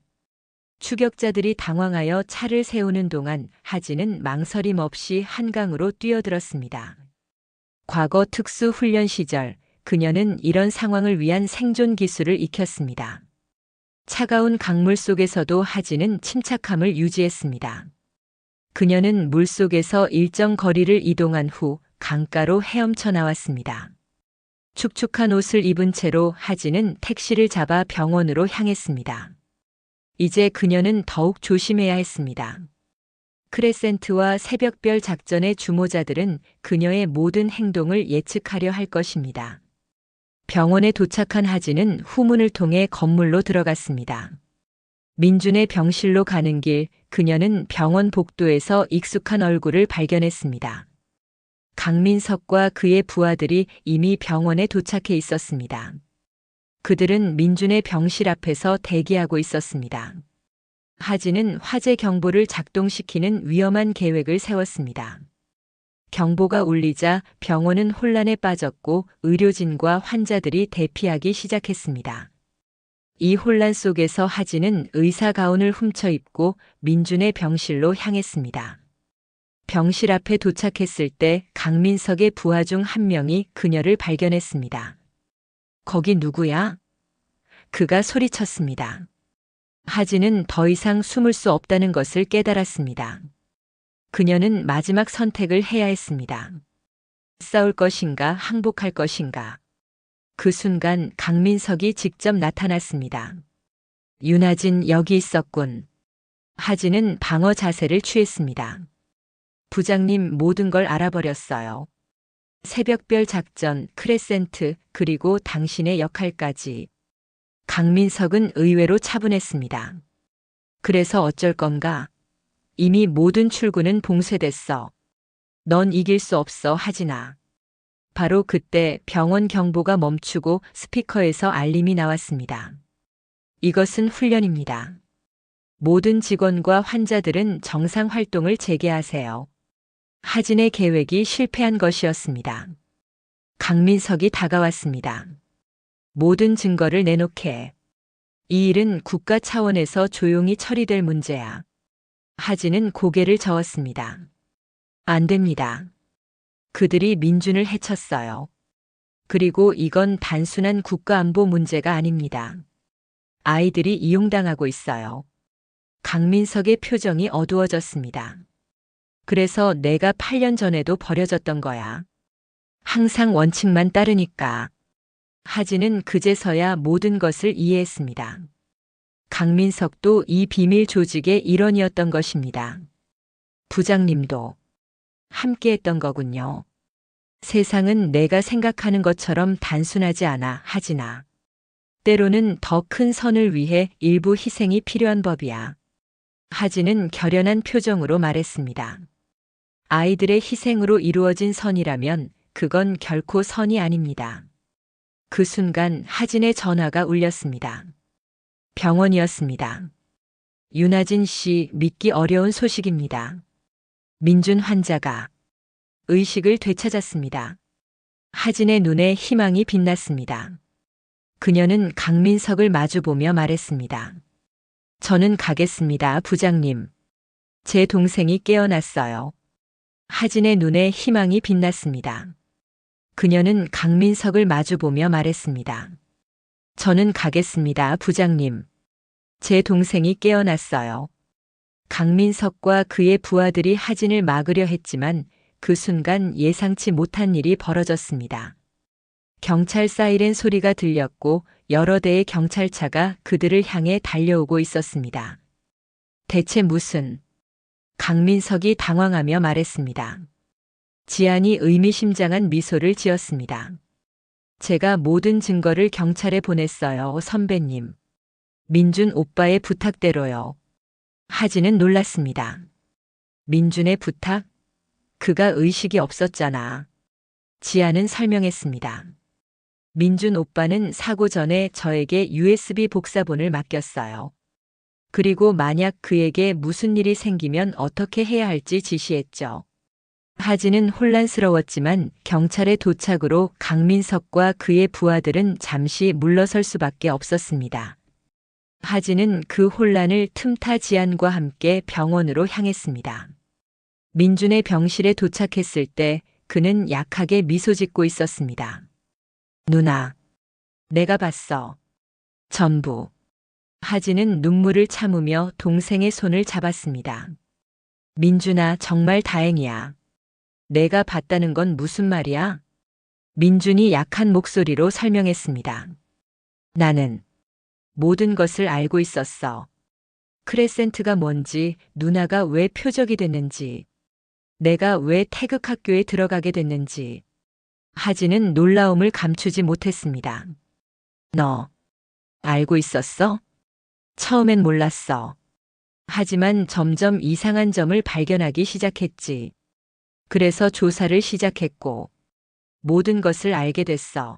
Speaker 2: 추격자들이 당황하여 차를 세우는 동안 하진은 망설임 없이 한강으로 뛰어들었습니다. 과거 특수훈련 시절 그녀는 이런 상황을 위한 생존 기술을 익혔습니다. 차가운 강물 속에서도 하진은 침착함을 유지했습니다. 그녀는 물속에서 일정 거리를 이동한 후 강가로 헤엄쳐 나왔습니다. 축축한 옷을 입은 채로 하진은 택시를 잡아 병원으로 향했습니다. 이제 그녀는 더욱 조심해야 했습니다. 크레센트와 새벽별 작전의 주모자들은 그녀의 모든 행동을 예측하려 할 것입니다. 병원에 도착한 하진은 후문을 통해 건물로 들어갔습니다. 민준의 병실로 가는 길, 그녀는 병원 복도에서 익숙한 얼굴을 발견했습니다. 강민석과 그의 부하들이 이미 병원에 도착해 있었습니다. 그들은 민준의 병실 앞에서 대기하고 있었습니다. 하진은 화재 경보를 작동시키는 위험한 계획을 세웠습니다. 경보가 울리자 병원은 혼란에 빠졌고 의료진과 환자들이 대피하기 시작했습니다. 이 혼란 속에서 하진은 의사 가운을 훔쳐 입고 민준의 병실로 향했습니다. 병실 앞에 도착했을 때 강민석의 부하 중 한 명이 그녀를 발견했습니다. 거기 누구야? 그가 소리쳤습니다. 하진은 더 이상 숨을 수 없다는 것을 깨달았습니다. 그녀는 마지막 선택을 해야 했습니다. 싸울 것인가, 항복할 것인가. 그 순간 강민석이 직접 나타났습니다. 윤아진 여기 있었군. 하진은 방어 자세를 취했습니다. 부장님 모든 걸 알아버렸어요. 새벽별 작전, 크레센트, 그리고 당신의 역할까지. 강민석은 의외로 차분했습니다. 그래서 어쩔 건가? 이미 모든 출구는 봉쇄됐어. 넌 이길 수 없어, 하진아. 바로 그때 병원 경보가 멈추고 스피커에서 알림이 나왔습니다. 이것은 훈련입니다. 모든 직원과 환자들은 정상 활동을 재개하세요. 하진의 계획이 실패한 것이었습니다. 강민석이 다가왔습니다. 모든 증거를 내놓게. 이 일은 국가 차원에서 조용히 처리될 문제야. 하진은 고개를 저었습니다. 안 됩니다. 그들이 민준을 해쳤어요. 그리고 이건 단순한 국가안보 문제가 아닙니다. 아이들이 이용당하고 있어요. 강민석의 표정이 어두워졌습니다. 그래서 내가 8년 전에도 버려졌던 거야. 항상 원칙만 따르니까. 하진은 그제서야 모든 것을 이해했습니다. 강민석도 이 비밀 조직의 일원이었던 것입니다. 부장님도 함께했던 거군요. 세상은 내가 생각하는 것처럼 단순하지 않아, 하진아. 때로는 더 큰 선을 위해 일부 희생이 필요한 법이야. 하진은 결연한 표정으로 말했습니다. 아이들의 희생으로 이루어진 선이라면 그건 결코 선이 아닙니다. 그 순간 하진의 전화가 울렸습니다. 병원이었습니다. 윤하진 씨, 믿기 어려운 소식입니다. 민준 환자가 의식을 되찾았습니다. 하진의 눈에 희망이 빛났습니다. 그녀는 강민석을 마주보며 말했습니다. 저는 가겠습니다, 부장님. 제 동생이 깨어났어요. 하진의 눈에 희망이 빛났습니다. 그녀는 강민석을 마주보며 말했습니다. 저는 가겠습니다, 부장님. 제 동생이 깨어났어요. 강민석과 그의 부하들이 하진을 막으려 했지만 그 순간 예상치 못한 일이 벌어졌습니다. 경찰 사이렌 소리가 들렸고 여러 대의 경찰차가 그들을 향해 달려오고 있었습니다. 대체 무슨? 강민석이 당황하며 말했습니다. 지안이 의미심장한 미소를 지었습니다. 제가 모든 증거를 경찰에 보냈어요, 선배님. 민준 오빠의 부탁대로요. 하진은 놀랐습니다. 민준의 부탁? 그가 의식이 없었잖아. 지안은 설명했습니다. 민준 오빠는 사고 전에 저에게 USB 복사본을 맡겼어요. 그리고 만약 그에게 무슨 일이 생기면 어떻게 해야 할지 지시했죠. 하진은 혼란스러웠지만 경찰의 도착으로 강민석과 그의 부하들은 잠시 물러설 수밖에 없었습니다. 하진은 그 혼란을 틈타 지안과 함께 병원으로 향했습니다. 민준의 병실에 도착했을 때 그는 약하게 미소 짓고 있었습니다. 누나, 내가 봤어. 전부. 하진은 눈물을 참으며 동생의 손을 잡았습니다. 민준아, 정말 다행이야. 내가 봤다는 건 무슨 말이야? 민준이 약한 목소리로 설명했습니다. 나는 모든 것을 알고 있었어. 크레센트가 뭔지, 누나가 왜 표적이 됐는지, 내가 왜 태극학교에 들어가게 됐는지. 하진은 놀라움을 감추지 못했습니다. 너 알고 있었어? 처음엔 몰랐어. 하지만 점점 이상한 점을 발견하기 시작했지. 그래서 조사를 시작했고 모든 것을 알게 됐어.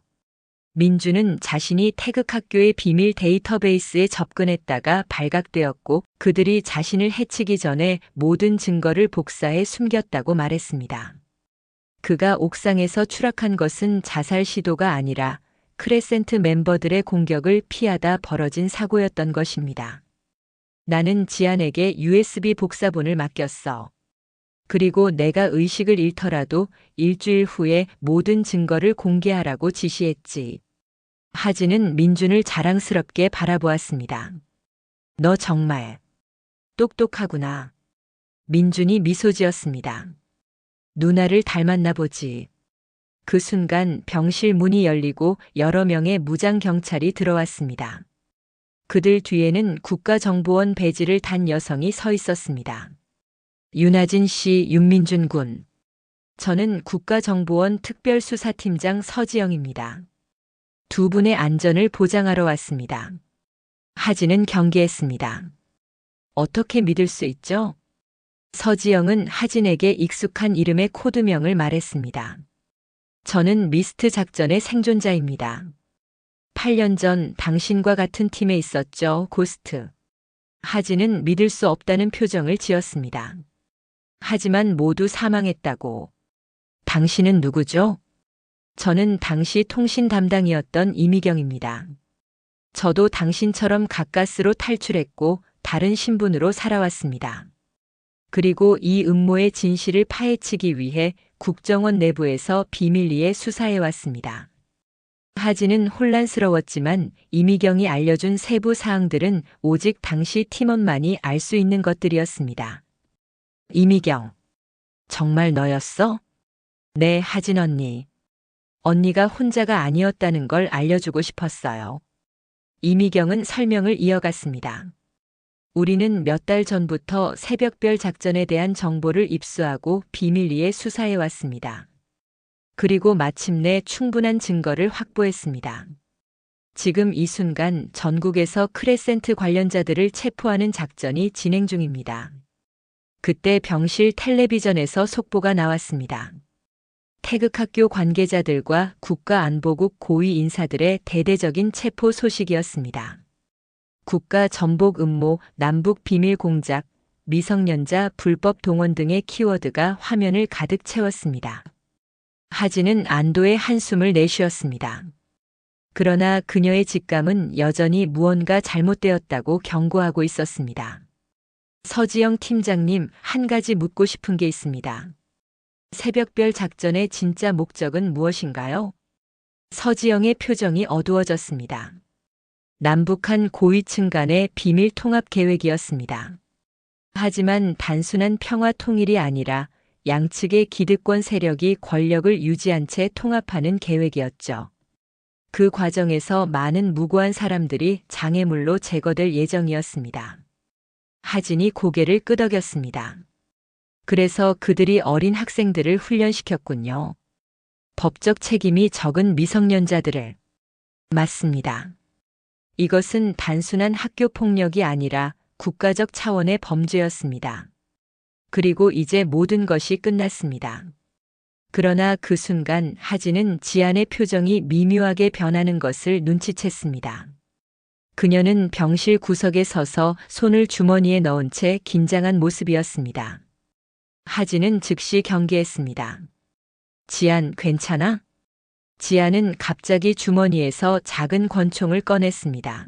Speaker 2: 민주는 자신이 태극학교의 비밀 데이터베이스에 접근했다가 발각되었고 그들이 자신을 해치기 전에 모든 증거를 복사해 숨겼다고 말했습니다. 그가 옥상에서 추락한 것은 자살 시도가 아니라 크레센트 멤버들의 공격을 피하다 벌어진 사고였던 것입니다. 나는 지안에게 USB 복사본을 맡겼어. 그리고 내가 의식을 잃더라도 일주일 후에 모든 증거를 공개하라고 지시했지. 하진은 민준을 자랑스럽게 바라보았습니다. 너 정말 똑똑하구나. 민준이 미소 지었습니다. 누나를 닮았나 보지. 그 순간 병실 문이 열리고 여러 명의 무장 경찰이 들어왔습니다. 그들 뒤에는 국가정보원 배지를 단 여성이 서 있었습니다. 윤하진 씨, 윤민준 군. 저는 국가정보원 특별수사팀장 서지영입니다. 두 분의 안전을 보장하러 왔습니다. 하진은 경계했습니다. 어떻게 믿을 수 있죠? 서지영은 하진에게 익숙한 이름의 코드명을 말했습니다. 저는 미스트 작전의 생존자입니다. 8년 전 당신과 같은 팀에 있었죠, 고스트. 하진은 믿을 수 없다는 표정을 지었습니다. 하지만 모두 사망했다고. 당신은 누구죠? 저는 당시 통신 담당이었던 이미경입니다. 저도 당신처럼 가까스로 탈출했고 다른 신분으로 살아왔습니다. 그리고 이 음모의 진실을 파헤치기 위해 국정원 내부에서 비밀리에 수사해왔습니다. 하진은 혼란스러웠지만 이미경이 알려준 세부 사항들은 오직 당시 팀원만이 알 수 있는 것들이었습니다. 이미경, 정말 너였어? 네, 하진 언니. 언니가 혼자가 아니었다는 걸 알려주고 싶었어요. 이미경은 설명을 이어갔습니다. 우리는 몇 달 전부터 새벽별 작전에 대한 정보를 입수하고 비밀리에 수사해 왔습니다. 그리고 마침내 충분한 증거를 확보했습니다. 지금 이 순간 전국에서 크레센트 관련자들을 체포하는 작전이 진행 중입니다. 그때 병실 텔레비전에서 속보가 나왔습니다. 태극학교 관계자들과 국가안보국 고위 인사들의 대대적인 체포 소식이었습니다. 국가 전복 음모, 남북 비밀 공작, 미성년자 불법 동원 등의 키워드가 화면을 가득 채웠습니다. 하진은 안도의 한숨을 내쉬었습니다. 그러나 그녀의 직감은 여전히 무언가 잘못되었다고 경고하고 있었습니다. 서지영 팀장님, 한 가지 묻고 싶은 게 있습니다. 새벽별 작전의 진짜 목적은 무엇인가요? 서지영의 표정이 어두워졌습니다. 남북한 고위층 간의 비밀 통합 계획이었습니다. 하지만 단순한 평화 통일이 아니라 양측의 기득권 세력이 권력을 유지한 채 통합하는 계획이었죠. 그 과정에서 많은 무고한 사람들이 장애물로 제거될 예정이었습니다. 하진이 고개를 끄덕였습니다. 그래서 그들이 어린 학생들을 훈련시켰군요. 법적 책임이 적은 미성년자들을. 맞습니다. 이것은 단순한 학교 폭력이 아니라 국가적 차원의 범죄였습니다. 그리고 이제 모든 것이 끝났습니다. 그러나 그 순간 하진은 지안의 표정이 미묘하게 변하는 것을 눈치챘습니다. 그녀는 병실 구석에 서서 손을 주머니에 넣은 채 긴장한 모습이었습니다. 하진은 즉시 경계했습니다. 지안, 괜찮아? 지안은 갑자기 주머니에서 작은 권총을 꺼냈습니다.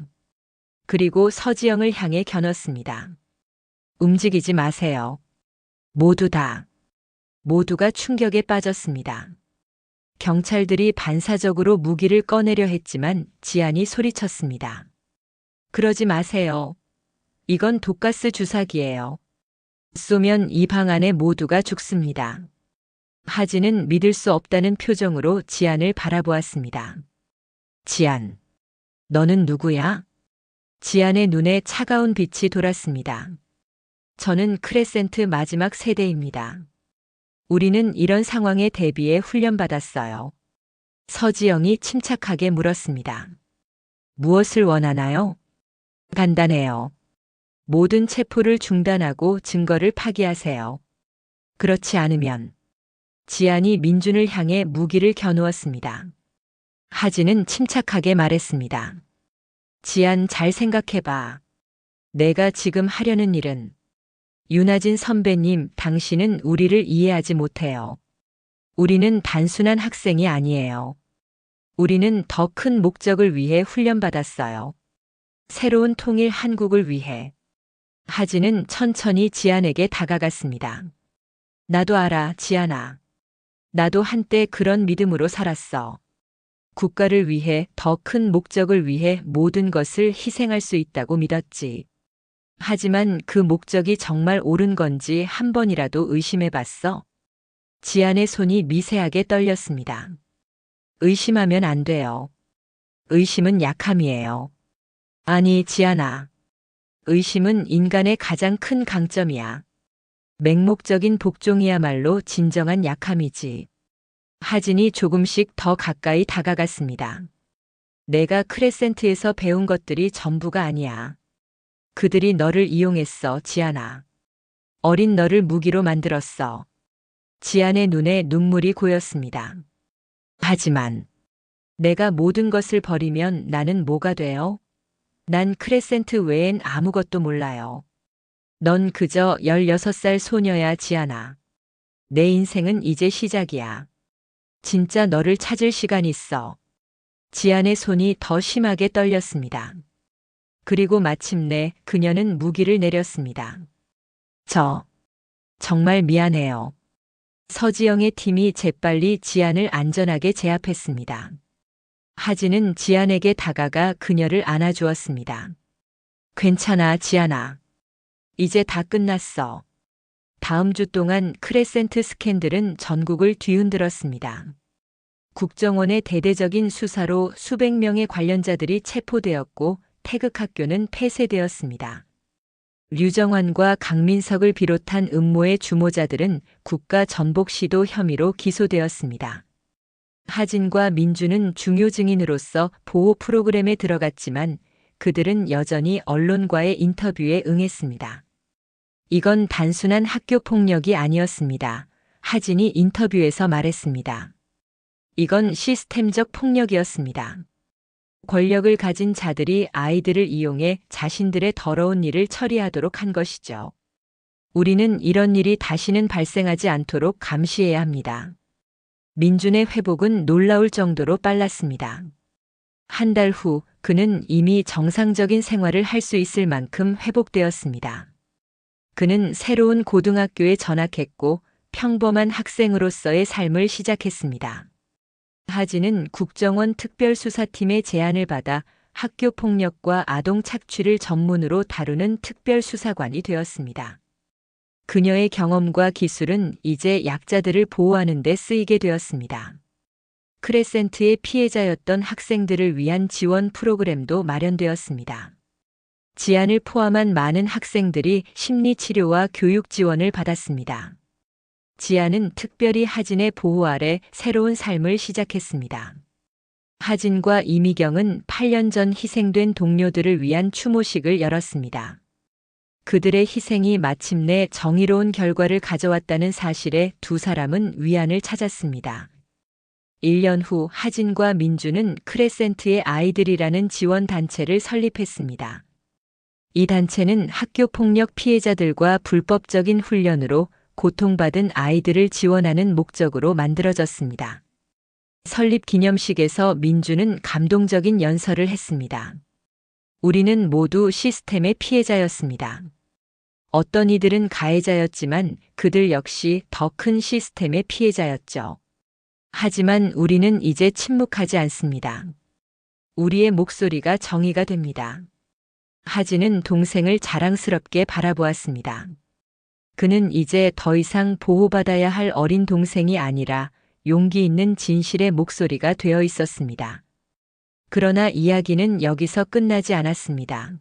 Speaker 2: 그리고 서지영을 향해 겨눴습니다. 움직이지 마세요. 모두가 충격에 빠졌습니다. 경찰들이 반사적으로 무기를 꺼내려 했지만 지안이 소리쳤습니다. 그러지 마세요. 이건 독가스 주사기예요. 쏘면 이 방 안에 모두가 죽습니다. 하진은 믿을 수 없다는 표정으로 지안을 바라보았습니다. 지안, 너는 누구야? 지안의 눈에 차가운 빛이 돌았습니다. 저는 크레센트 마지막 세대입니다. 우리는 이런 상황에 대비해 훈련받았어요. 서지영이 침착하게 물었습니다. 무엇을 원하나요? 간단해요. 모든 체포를 중단하고 증거를 파기하세요. 그렇지 않으면 지안이 민준을 향해 무기를 겨누었습니다. 하진은 침착하게 말했습니다. 지안, 잘 생각해봐. 내가 지금 하려는 일은 윤하진 선배님, 당신은 우리를 이해하지 못해요. 우리는 단순한 학생이 아니에요. 우리는 더 큰 목적을 위해 훈련받았어요. 새로운 통일 한국을 위해. 하진은 천천히 지안에게 다가갔습니다. 나도 알아, 지안아. 나도 한때 그런 믿음으로 살았어. 국가를 위해, 더 큰 목적을 위해 모든 것을 희생할 수 있다고 믿었지. 하지만 그 목적이 정말 옳은 건지 한 번이라도 의심해 봤어? 지안의 손이 미세하게 떨렸습니다. 의심하면 안 돼요. 의심은 약함이에요. 아니, 지안아. 의심은 인간의 가장 큰 강점이야. 맹목적인 복종이야말로 진정한 약함이지. 하진이 조금씩 더 가까이 다가갔습니다. 내가 크레센트에서 배운 것들이 전부가 아니야. 그들이 너를 이용했어, 지안아. 어린 너를 무기로 만들었어. 지안의 눈에 눈물이 고였습니다. 하지만 내가 모든 것을 버리면 나는 뭐가 돼요? 난 크레센트 외엔 아무것도 몰라요. 넌 그저 16살 소녀야, 지안아. 내 인생은 이제 시작이야. 진짜 너를 찾을 시간이 있어. 지안의 손이 더 심하게 떨렸습니다. 그리고 마침내 그녀는 무기를 내렸습니다. 정말 미안해요. 서지영의 팀이 재빨리 지안을 안전하게 제압했습니다. 하진은 지안에게 다가가 그녀를 안아주었습니다. 괜찮아, 지안아. 이제 다 끝났어. 다음 주 동안 크레센트 스캔들은 전국을 뒤흔들었습니다. 국정원의 대대적인 수사로 수백 명의 관련자들이 체포되었고 태극학교는 폐쇄되었습니다. 류정환과 강민석을 비롯한 음모의 주모자들은 국가 전복 시도 혐의로 기소되었습니다. 하진과 민주는 중요 증인으로서 보호 프로그램에 들어갔지만 그들은 여전히 언론과의 인터뷰에 응했습니다. 이건 단순한 학교 폭력이 아니었습니다. 하진이 인터뷰에서 말했습니다. 이건 시스템적 폭력이었습니다. 권력을 가진 자들이 아이들을 이용해 자신들의 더러운 일을 처리하도록 한 것이죠. 우리는 이런 일이 다시는 발생하지 않도록 감시해야 합니다. 민준의 회복은 놀라울 정도로 빨랐습니다. 한 달 후 그는 이미 정상적인 생활을 할 수 있을 만큼 회복되었습니다. 그는 새로운 고등학교에 전학했고 평범한 학생으로서의 삶을 시작했습니다. 하진은 국정원 특별수사팀의 제안을 받아 학교 폭력과 아동 착취를 전문으로 다루는 특별수사관이 되었습니다. 그녀의 경험과 기술은 이제 약자들을 보호하는 데 쓰이게 되었습니다. 크레센트의 피해자였던 학생들을 위한 지원 프로그램도 마련되었습니다. 지안을 포함한 많은 학생들이 심리치료와 교육 지원을 받았습니다. 지안은 특별히 하진의 보호 아래 새로운 삶을 시작했습니다. 하진과 이미경은 8년 전 희생된 동료들을 위한 추모식을 열었습니다. 그들의 희생이 마침내 정의로운 결과를 가져왔다는 사실에 두 사람은 위안을 찾았습니다. 1년 후 하진과 민주는 크레센트의 아이들이라는 지원단체를 설립했습니다. 이 단체는 학교폭력 피해자들과 불법적인 훈련으로 고통받은 아이들을 지원하는 목적으로 만들어졌습니다. 설립 기념식에서 민주는 감동적인 연설을 했습니다. 우리는 모두 시스템의 피해자였습니다. 어떤 이들은 가해자였지만 그들 역시 더 큰 시스템의 피해자였죠. 하지만 우리는 이제 침묵하지 않습니다. 우리의 목소리가 정의가 됩니다. 하진은 동생을 자랑스럽게 바라보았습니다. 그는 이제 더 이상 보호받아야 할 어린 동생이 아니라 용기 있는 진실의 목소리가 되어 있었습니다. 그러나 이야기는 여기서 끝나지 않았습니다.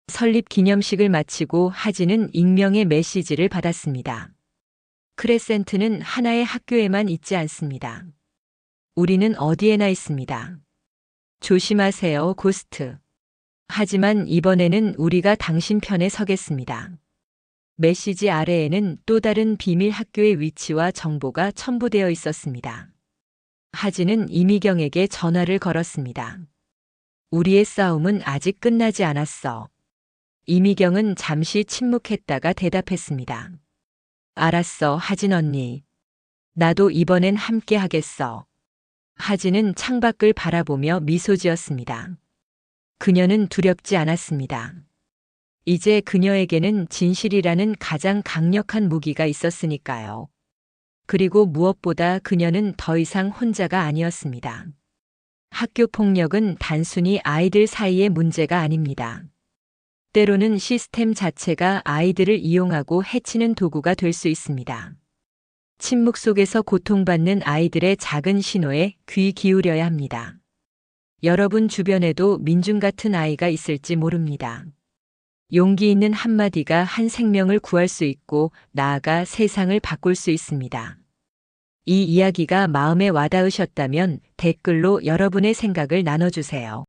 Speaker 2: 설립 기념식을 마치고 하진은 익명의 메시지를 받았습니다. 크레센트는 하나의 학교에만 있지 않습니다. 우리는 어디에나 있습니다. 조심하세요, 고스트. 하지만 이번에는 우리가 당신 편에 서겠습니다. 메시지 아래에는 또 다른 비밀 학교의 위치와 정보가 첨부되어 있었습니다. 하진은 이미경에게 전화를 걸었습니다. 우리의 싸움은 아직 끝나지 않았어. 이미경은 잠시 침묵했다가 대답했습니다. 알았어, 하진 언니. 나도 이번엔 함께 하겠어. 하진은 창밖을 바라보며 미소 지었습니다. 그녀는 두렵지 않았습니다. 이제 그녀에게는 진실이라는 가장 강력한 무기가 있었으니까요. 그리고 무엇보다 그녀는 더 이상 혼자가 아니었습니다. 학교 폭력은 단순히 아이들 사이의 문제가 아닙니다. 때로는 시스템 자체가 아이들을 이용하고 해치는 도구가 될 수 있습니다. 침묵 속에서 고통받는 아이들의 작은 신호에 귀 기울여야 합니다. 여러분 주변에도 민준 같은 아이가 있을지 모릅니다. 용기 있는 한마디가 한 생명을 구할 수 있고 나아가 세상을 바꿀 수 있습니다. 이 이야기가 마음에 와닿으셨다면 댓글로 여러분의 생각을 나눠주세요.